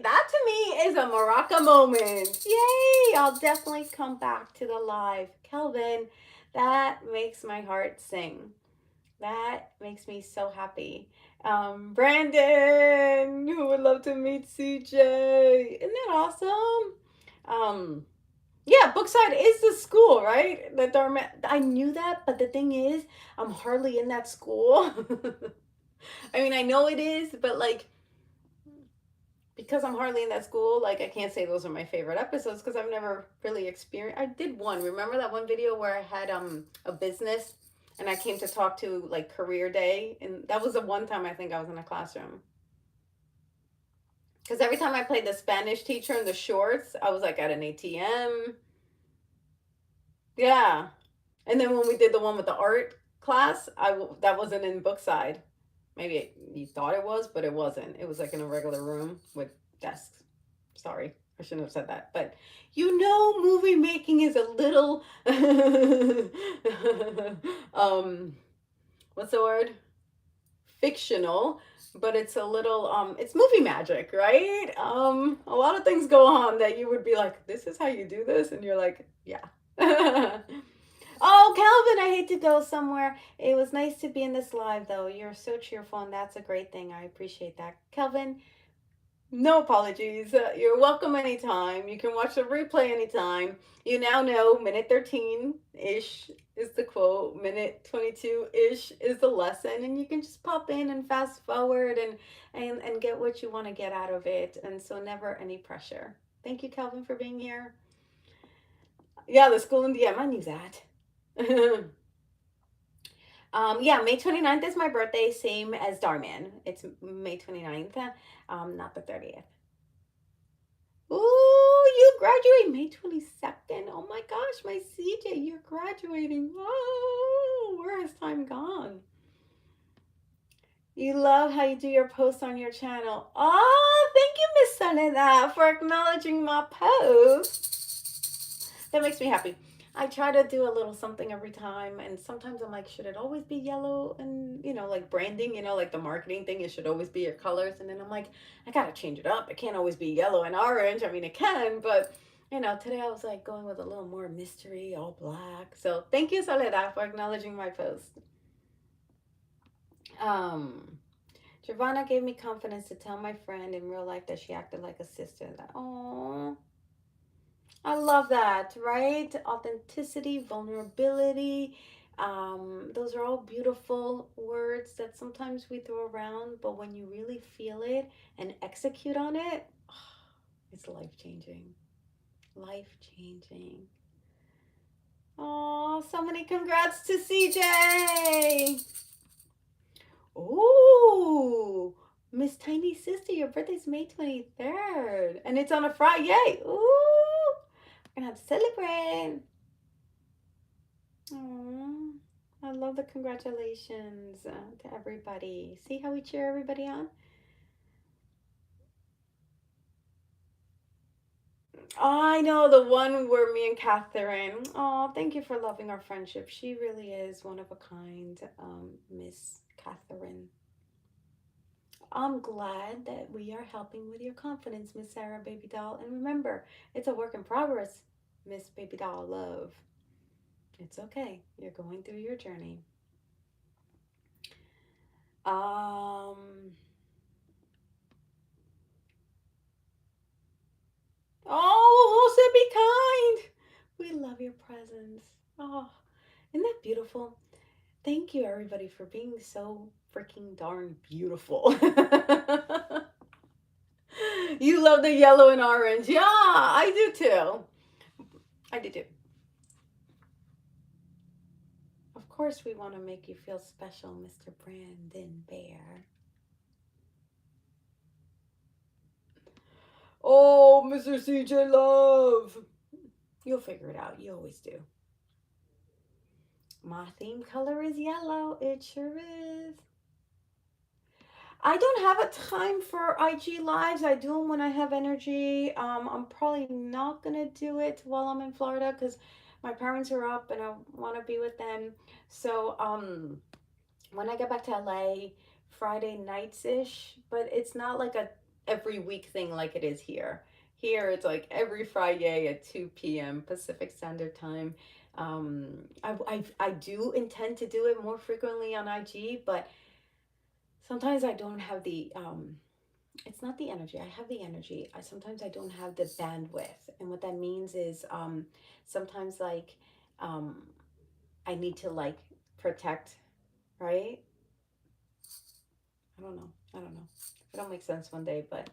That to me is a Maraca moment. Yay! I'll definitely come back to the live. Calvin, that makes my heart sing. That makes me so happy. Brandon, who would love to meet CJ. Isn't that awesome? Yeah, Brookside is the school, right? The Dhar. I knew that, but the thing is, I'm hardly in that school. I mean, I know it is, but like, because I'm hardly in that school, like, I can't say those are my favorite episodes because I've never really experienced. I did one. Remember that one video where I had a business and I came to talk to like career day, and that was the one time I think I was in a classroom. Because every time I played the Spanish teacher in the shorts, I was like at an ATM. Yeah. And then when we did the one with the art class, that wasn't in Bookside. Maybe you thought it was, but it wasn't. It was like in a regular room with desks. Sorry, I shouldn't have said that. But movie making is a little what's the word? Fictional, but it's a little it's movie magic, right? A lot of things go on that you would be like, this is how you do this, and you're like, yeah. Oh, Calvin, I hate to go somewhere. It was nice to be in this live, though. You're so cheerful, and that's a great thing. I appreciate that. Calvin, no apologies. You're welcome anytime. You can watch the replay anytime. You now know minute 13 ish is the quote, minute 22 ish is the lesson, and you can just pop in and fast forward and get what you want to get out of it. And so, never any pressure. Thank you, Calvin, for being here. Yeah, the school in DM, I knew that. Yeah, May 29th is my birthday, same as Darman. It's May 29th, not the 30th. Ooh, you graduate May 22nd. Oh my gosh, my CJ, you're graduating. Oh, where has time gone? You love how you do your posts on your channel. Oh, thank you, Miss Soledad, for acknowledging my post. That makes me happy. I try to do a little something every time, and sometimes I'm like, should it always be yellow? And like branding, like the marketing thing, it should always be your colors. And then I'm like, I gotta change it up. It can't always be yellow and orange. I mean, it can, but today I was like going with a little more mystery, all black. So thank you, Soledad, for acknowledging my post. Jovanna gave me confidence to tell my friend in real life that she acted like a sister. Oh, I love that, right? Authenticity, vulnerability. Those are all beautiful words that sometimes we throw around, but when you really feel it and execute on it, it's life changing. Life changing. Oh, so many congrats to CJ. Ooh, Miss Tiny Sister, your birthday's May 23rd. And it's on a Friday. Ooh, we're gonna have to celebrate. Aww, I love the congratulations to everybody. See how we cheer everybody on? I know the one where me and Catherine. Oh, thank you for loving our friendship. She really is one of a kind, Miss Catherine. I'm glad that we are helping with your confidence, Miss Sarah Baby Doll. And remember, it's a work in progress, Miss Baby Doll Love. It's okay. You're going through your journey. Oh, Jose, be kind. We love your presence. Oh, isn't that beautiful? Thank you, everybody, for being so freaking darn beautiful. You love the yellow and orange. Yeah, I do too. I do too. Of course, we want to make you feel special, Mr. Brandon Bear. Oh, Mr. CJ Love. You'll figure it out. You always do. My theme color is yellow. It sure is. I don't have a time for IG lives. I do them when I have energy. I'm probably not gonna do it while I'm in Florida because my parents are up and I want to be with them. So when I get back to LA, Friday nights ish, but it's not like a every week thing like it is here. Here it's like every Friday at 2 p.m. Pacific Standard Time. I do intend to do it more frequently on IG, but sometimes I don't have the it's not the energy. I have the energy. Sometimes I don't have the bandwidth. And what that means is sometimes like um I need to like protect, right? I don't know. I don't know. It'll make sense one day, but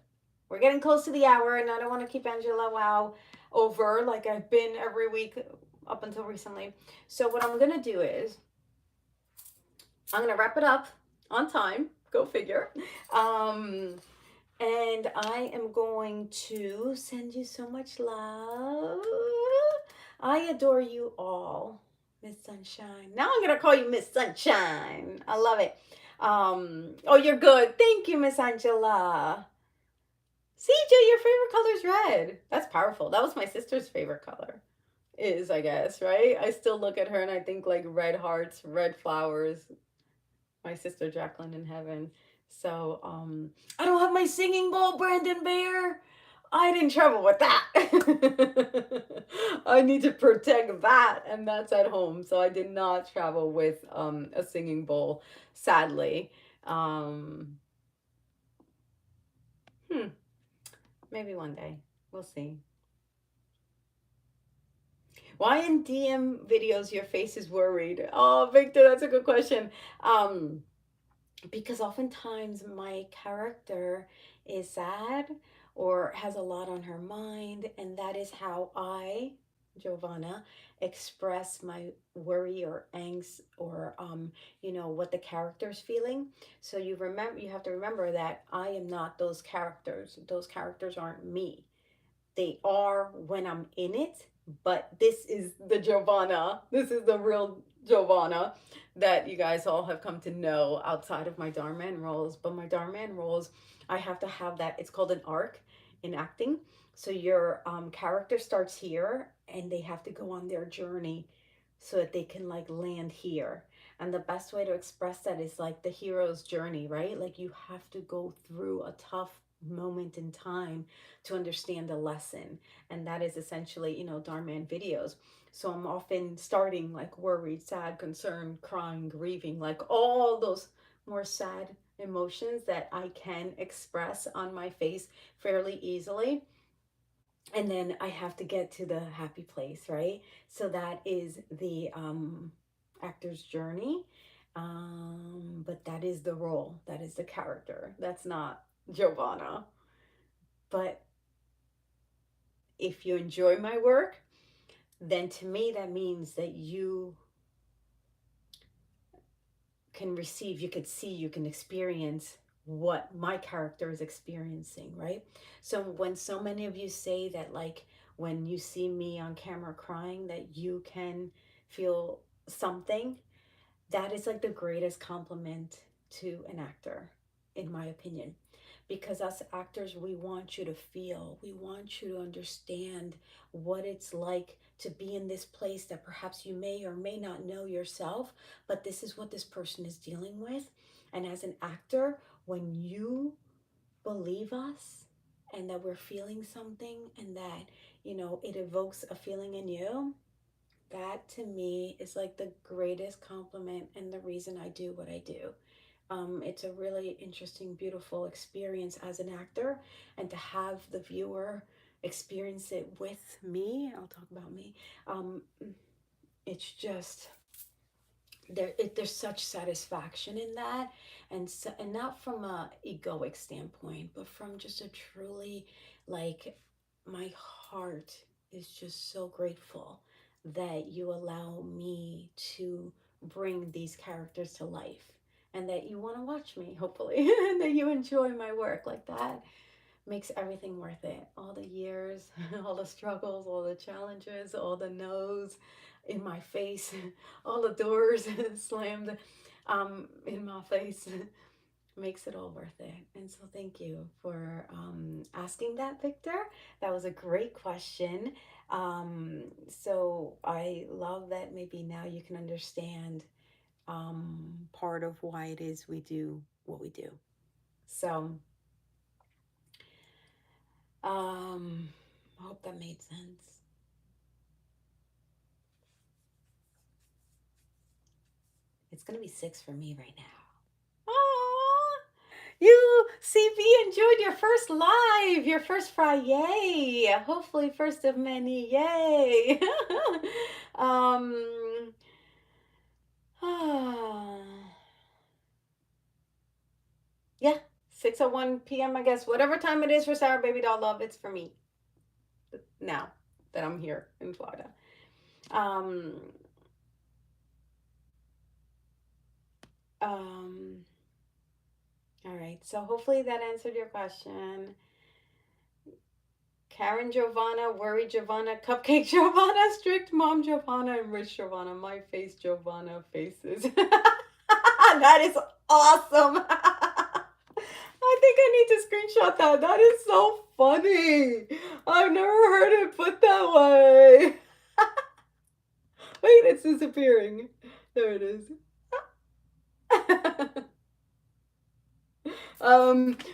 we're getting close to the hour and I don't want to keep Angela Wow over like I've been every week up until recently. So what I'm going to do is I'm going to wrap it up on time. Go figure. And I am going to send you so much love. I adore you all, Miss Sunshine. Now I'm gonna call you Miss Sunshine. I love it. Oh, you're good. Thank you, Miss Angela. CJ, your favorite color is red. That's powerful. That was my sister's favorite color. Is, I guess, right? I still look at her and I think like red hearts, red flowers. My sister Jacqueline in heaven. So, I don't have my singing bowl, Brandon Bear. I didn't travel with that. I need to protect that, and that's at home. So I did not travel with a singing bowl, sadly. Um, hmm, maybe one day. We'll see. Why in DM videos your face is worried? Oh, Victor, that's a good question. Um, because oftentimes my character is sad or has a lot on her mind, and that is how I, Jovanna, express my worry or angst or what the character's feeling. So you have to remember that I am not those characters. Those characters aren't me. They are when I'm in it, but this is the Jovanna. This is the real Jovanna that you guys all have come to know outside of my Dharman roles. But my Dharman roles, I have to have that. It's called an arc in acting. So your character starts here and they have to go on their journey so that they can like land here. And the best way to express that is like the hero's journey, right? Like you have to go through a tough moment in time to understand a lesson. And that is essentially, Dharma videos. So I'm often starting like worried, sad, concerned, crying, grieving, like all those more sad emotions that I can express on my face fairly easily. And then I have to get to the happy place, right? So that is the actor's journey. But that is the role, that is the character. That's not Jovanna. But if you enjoy my work, then to me that means that you can receive, you can see, you can experience what my character is experiencing, right? So when so many of you say that, like, when you see me on camera crying, that you can feel something, that is like the greatest compliment to an actor, in my opinion. Because us actors, we want you to feel, we want you to understand what it's like to be in this place that perhaps you may or may not know yourself, but this is what this person is dealing with. And as an actor, when you believe us and that we're feeling something and that, it evokes a feeling in you, that to me is like the greatest compliment and the reason I do what I do. It's a really interesting, beautiful experience as an actor, and to have the viewer experience it with me. I'll talk about me. Um, it's just there's such satisfaction in that, and so, and not from a egoic standpoint, but from just a truly like my heart is just so grateful that you allow me to bring these characters to life and that you want to watch me, hopefully, and that you enjoy my work. Like that makes everything worth it. All the years, all the struggles, all the challenges, all the no's in my face, all the doors slammed in my face makes it all worth it. And so thank you for asking that, Victor. That was a great question. So I love that maybe now you can understand part of why it is we do what we do. So I hope that made sense. It's gonna be 6 for me right now. Aww. You, CB, enjoyed your first live, your first Friday. Hopefully, first of many. Yay! um. Yeah, 6:01 p.m. I guess whatever time it is for Sarah Baby Doll Love, it's for me now that I'm here in Florida. Um. Um. All right. So hopefully that answered your question. Karen Jovanna, Worry Jovanna, Cupcake Jovanna, Strict Mom Jovanna, and Rich Jovanna. My face Jovanna faces. That is awesome. I think I need to screenshot that. That is so funny. I've never heard it put that way. Wait, it's disappearing. There it is.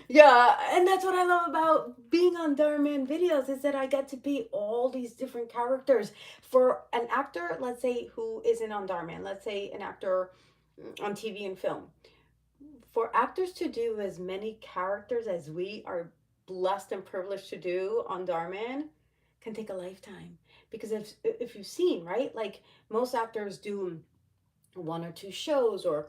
Yeah, and that's what I love about being on Dhar Mann videos is that I get to be all these different characters. For an actor, let's say, who isn't on Dhar Mann, let's say an actor on TV and film. For actors to do as many characters as we are blessed and privileged to do on Dhar Mann can take a lifetime. Because if you've seen, right, like most actors do one or two shows or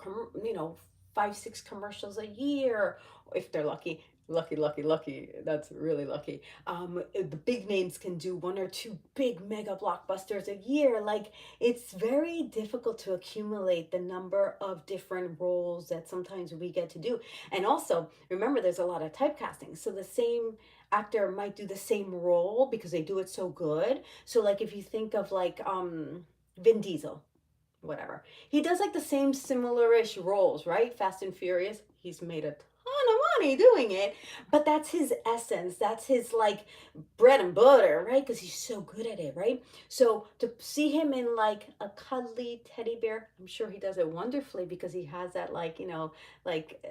five six commercials a year if they're lucky, that's really lucky. The big names can do one or two big mega blockbusters a year. Like, it's very difficult to accumulate the number of different roles that sometimes we get to do. And also remember, there's a lot of typecasting, so the same actor might do the same role because they do it so good. So like if you think of like Vin Diesel, whatever. He does like the same similar-ish roles, right? Fast and Furious. He's made a ton of money doing it, but that's his essence. That's his like bread and butter, right? Because he's so good at it, right? So to see him in like a cuddly teddy bear, I'm sure he does it wonderfully because he has that like, like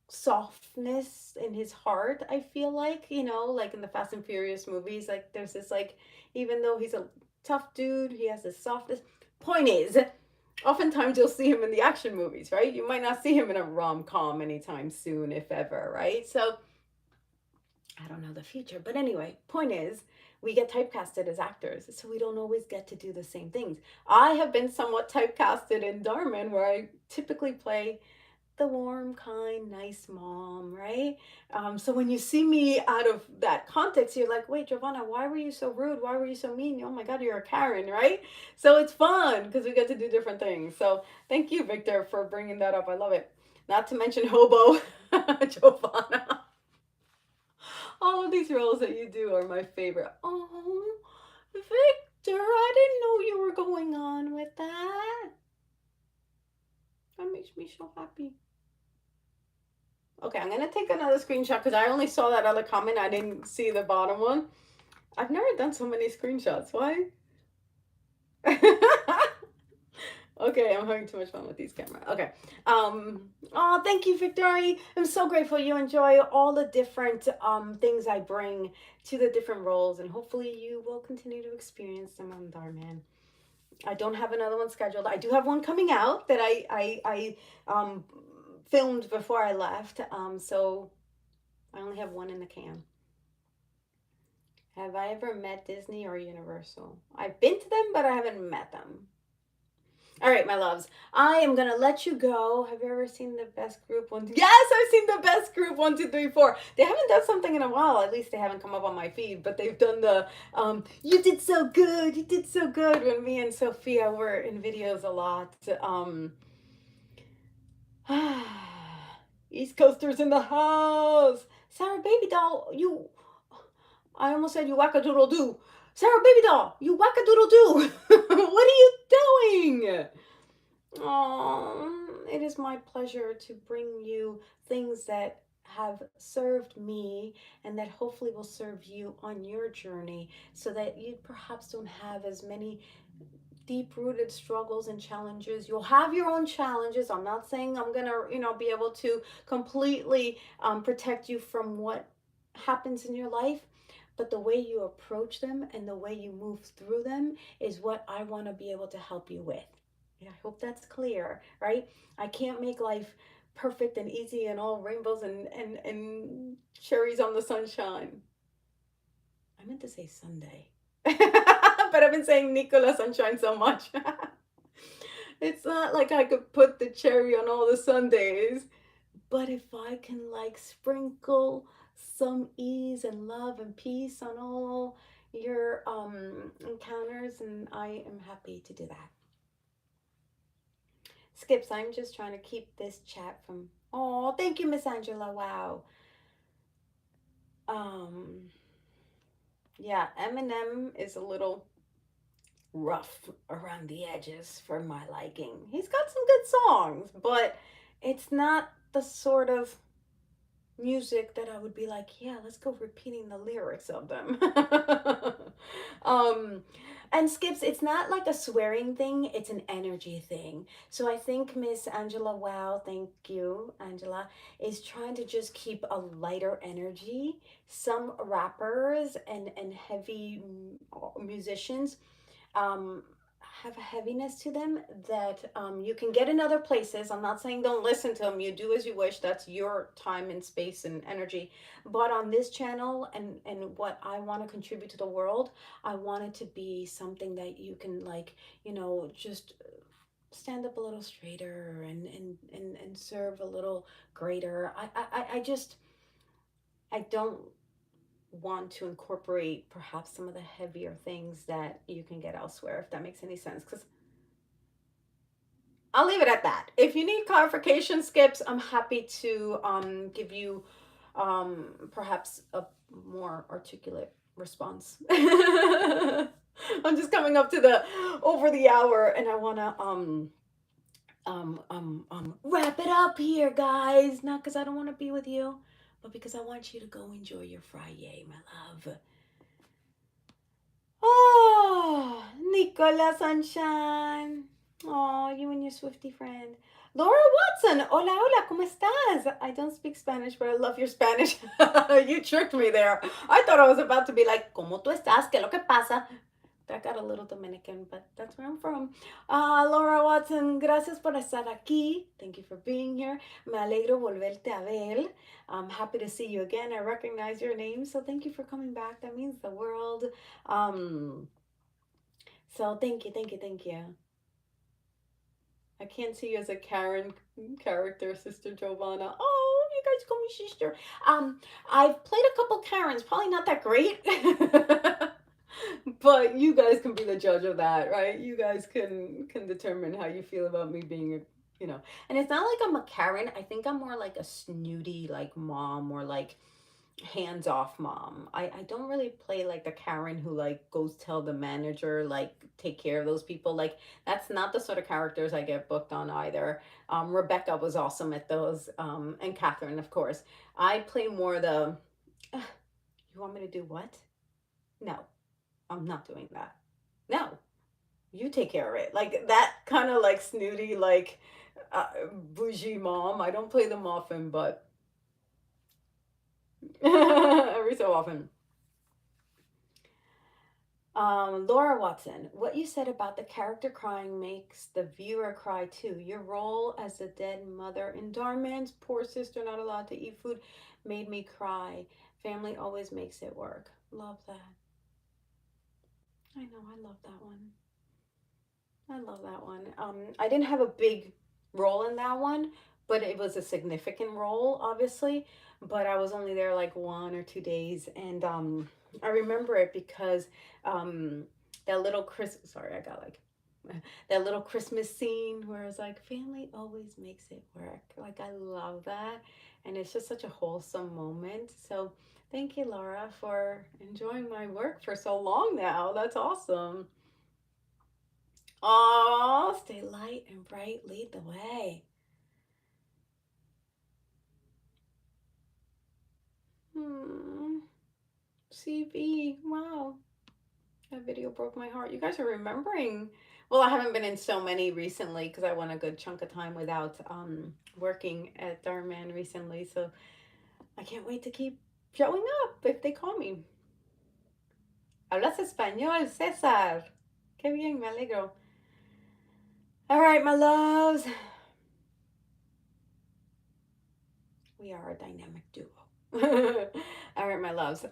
softness in his heart. I feel like, like in the Fast and Furious movies, like there's this like, even though he's a tough dude, he has this softness. Point is, oftentimes you'll see him in the action movies, right? You might not see him in a rom-com anytime soon, if ever, right? So I don't know the future, but anyway, point is, we get typecasted as actors, so we don't always get to do the same things. I have been somewhat typecasted in Dhar Mann, where I typically play the warm, kind, nice mom, right? So when you see me out of that context, you're like, wait, Jovanna, why were you so rude? Why were you so mean? Oh my God, you're a Karen, right? So it's fun because we get to do different things. So thank you, Victor, for bringing that up. I love it. Not to mention hobo, Jovanna. All of these roles that you do are my favorite. Oh, Victor, I didn't know you were going on with that. That makes me so happy. Okay, I'm going to take another screenshot because I only saw that other comment. I didn't see the bottom one. I've never done so many screenshots. Why? Okay, I'm having too much fun with these cameras. Okay. Oh, thank you, Victoria. I'm so grateful you enjoy all the different things I bring to the different roles, and hopefully you will continue to experience them on Dhar Mann. I don't have another one scheduled. I do have one coming out that I filmed before I left. So I only have one in the can. Have I ever met Disney or Universal? I've been to them, but I haven't met them. All right, my loves, I am going to let you go. Have you ever seen the best group one? Yes, I've seen the best group 1, 2, 3, 4. They haven't done something in a while. At least they haven't come up on my feed, but they've done the, you did so good. You did so good when me and Sophia were in videos a lot. East Coasters in the house. Sarah Baby Doll, I almost said you whack-a-doodle-doo. Sarah Baby Doll, you whack-a-doodle-doo. What are you doing? Oh, it is my pleasure to bring you things that have served me and that hopefully will serve you on your journey so that you perhaps don't have as many deep-rooted struggles and challenges. You'll have your own challenges. I'm not saying I'm gonna, be able to completely protect you from what happens in your life, but the way you approach them and the way you move through them is what I want to be able to help you with. Yeah, I hope that's clear, right? I can't make life perfect and easy and all rainbows and cherries on the sunshine. I meant to say Sunday. But I've been saying Nicola Sunshine so much. It's not like I could put the cherry on all the sundaes. But if I can like sprinkle some ease and love and peace on all your encounters, and I am happy to do that. Skips, I'm just trying to keep this chat from... Oh, thank you, Miss Angela. Wow. Yeah, Eminem is a little rough around the edges for my liking. He's got some good songs, but it's not the sort of music that I would be like, yeah, let's go repeating the lyrics of them. um, and Skips, it's not like a swearing thing, it's an energy thing. So I think Miss Angela Wow, thank you, Angela, is trying to just keep a lighter energy. Some rappers and heavy musicians um, have a heaviness to them that you can get in other places. I'm not saying don't listen to them. You do as you wish. That's your time and space and energy. But on this channel and what I want to contribute to the world, I want it to be something that you can like, just stand up a little straighter and serve a little greater. I just I don't want to incorporate perhaps some of the heavier things that you can get elsewhere, if that makes any sense. Because I'll leave it at that. If you need clarification, Skips, I'm happy to give you perhaps a more articulate response. I'm just coming up to the over the hour, and I want to wrap it up here, guys. Not because I don't want to be with you, but because I want you to go enjoy your Friday, my love. Oh, Nicola Sunshine. Oh, you and your Swifty friend. Laura Watson. Hola, hola, ¿cómo estás? I don't speak Spanish, but I love your Spanish. You tricked me there. I thought I was about to be like, ¿Cómo tú estás? ¿Qué lo que pasa? That got a little Dominican, but that's where I'm from. Laura Watson, gracias por estar aquí. Thank you for being here. Me alegro volverte a ver. I'm happy to see you again. I recognize your name, so thank you for coming back. That means the world. Um, so thank you, thank you, thank you. I can't see you as a Karen character, Sister Jovanna. Oh, you guys call me sister. I've played a couple Karens, probably not that great. But you guys can be the judge of that, right? You guys can determine how you feel about me being a, and it's not like I'm a Karen. I think I'm more like a snooty like mom or like hands off mom. I don't really play like the Karen who like goes tell the manager like take care of those people. Like that's not the sort of characters I get booked on either. Rebecca was awesome at those, and Catherine, of course. I play more the. You want me to do what? No, I'm not doing that. No, you take care of it. Like that kind of like snooty like bougie mom. I don't play them often, but every so often. Laura Watson, what you said about the character crying makes the viewer cry too. Your role as the dead mother in Darman's poor sister not allowed to eat food made me cry. Family always makes it work. Love that. I know, I love that one. I love that one. I didn't have a big role in that one, but it was a significant role, obviously. But I was only there like 1 or 2 days, and I remember it because um, that little Chris. Sorry, I got like that little Christmas scene where it's like family always makes it work. Like I love that, and it's just such a wholesome moment. So thank you, Laura, for enjoying my work for so long now. That's awesome. Oh, stay light and bright, lead the way. Hmm. CV. Wow. That video broke my heart. You guys are remembering. Well, I haven't been in so many recently because I went a good chunk of time without working at Dhar Mann recently. So I can't wait to keep showing up if they call me. Hablas español, César. Qué bien, me alegro. All right, my loves. We are a dynamic duo. All right, my loves.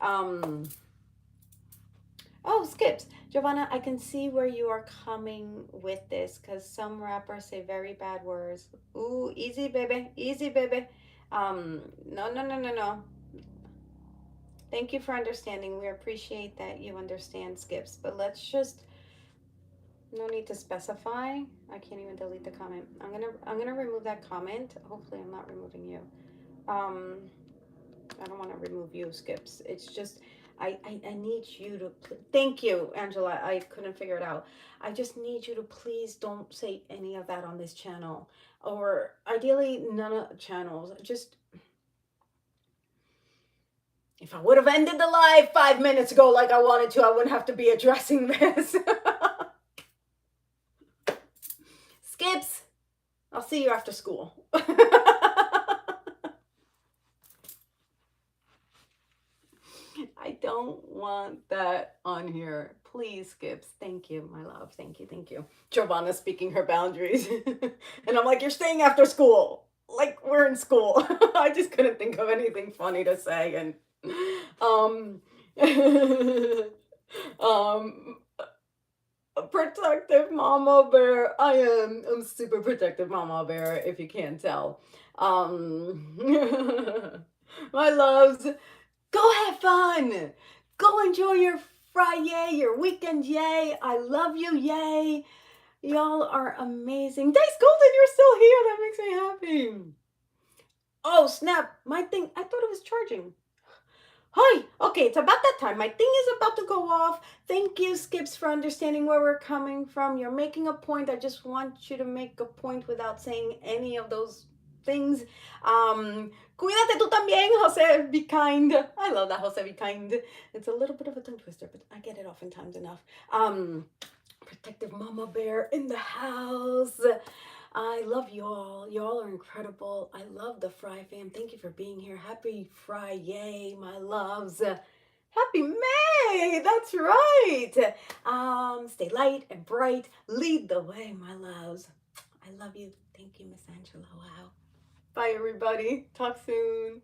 Oh, skips. Jovanna, I can see where you are coming with this because some rappers say very bad words. Ooh, easy, baby. Easy, baby. No, no, no, no, no. Thank you for understanding. We appreciate that you understand skips, but let's just no need to specify. I can't even delete the comment. I'm gonna remove that comment. Hopefully I'm not removing you. Um I don't want to remove you, skips. It's just I need you to, thank you, Angela. I couldn't figure it out. I just need you to please don't say any of that on this channel. Or ideally, none of channels. Just, if I would have ended the live 5 minutes ago like I wanted to, I wouldn't have to be addressing this. Skips, I'll see you after school. I don't want that on here. Please, Skips. Thank you, my love. Thank you, thank you. Jovanna speaking her boundaries. And I'm like, you're staying after school. Like, we're in school. I just couldn't think of anything funny to say. And, um, protective mama bear. I'm super protective mama bear, if you can't tell. My loves, go have fun. Go enjoy your Friday, your weekend, yay. I love you, yay. Y'all are amazing. Dice Golden, you're still here. That makes me happy. Oh, snap. My thing, I thought it was charging. Hi. Okay, it's about that time. My thing is about to go off. Thank you, Skips, for understanding where we're coming from. You're making a point. I just want you to make a point without saying any of those things. Cuídate tú también, Jose. Be kind. I love that, Jose. Be kind. It's a little bit of a tongue twister, but I get it oftentimes enough. Protective mama bear in the house. I love y'all. Y'all are incredible. I love the FriFam. Thank you for being here. Happy Friday, my loves. Happy May. That's right. Stay light and bright. Lead the way, my loves. I love you. Thank you, Miss Angela. Wow. Bye, everybody. Talk soon.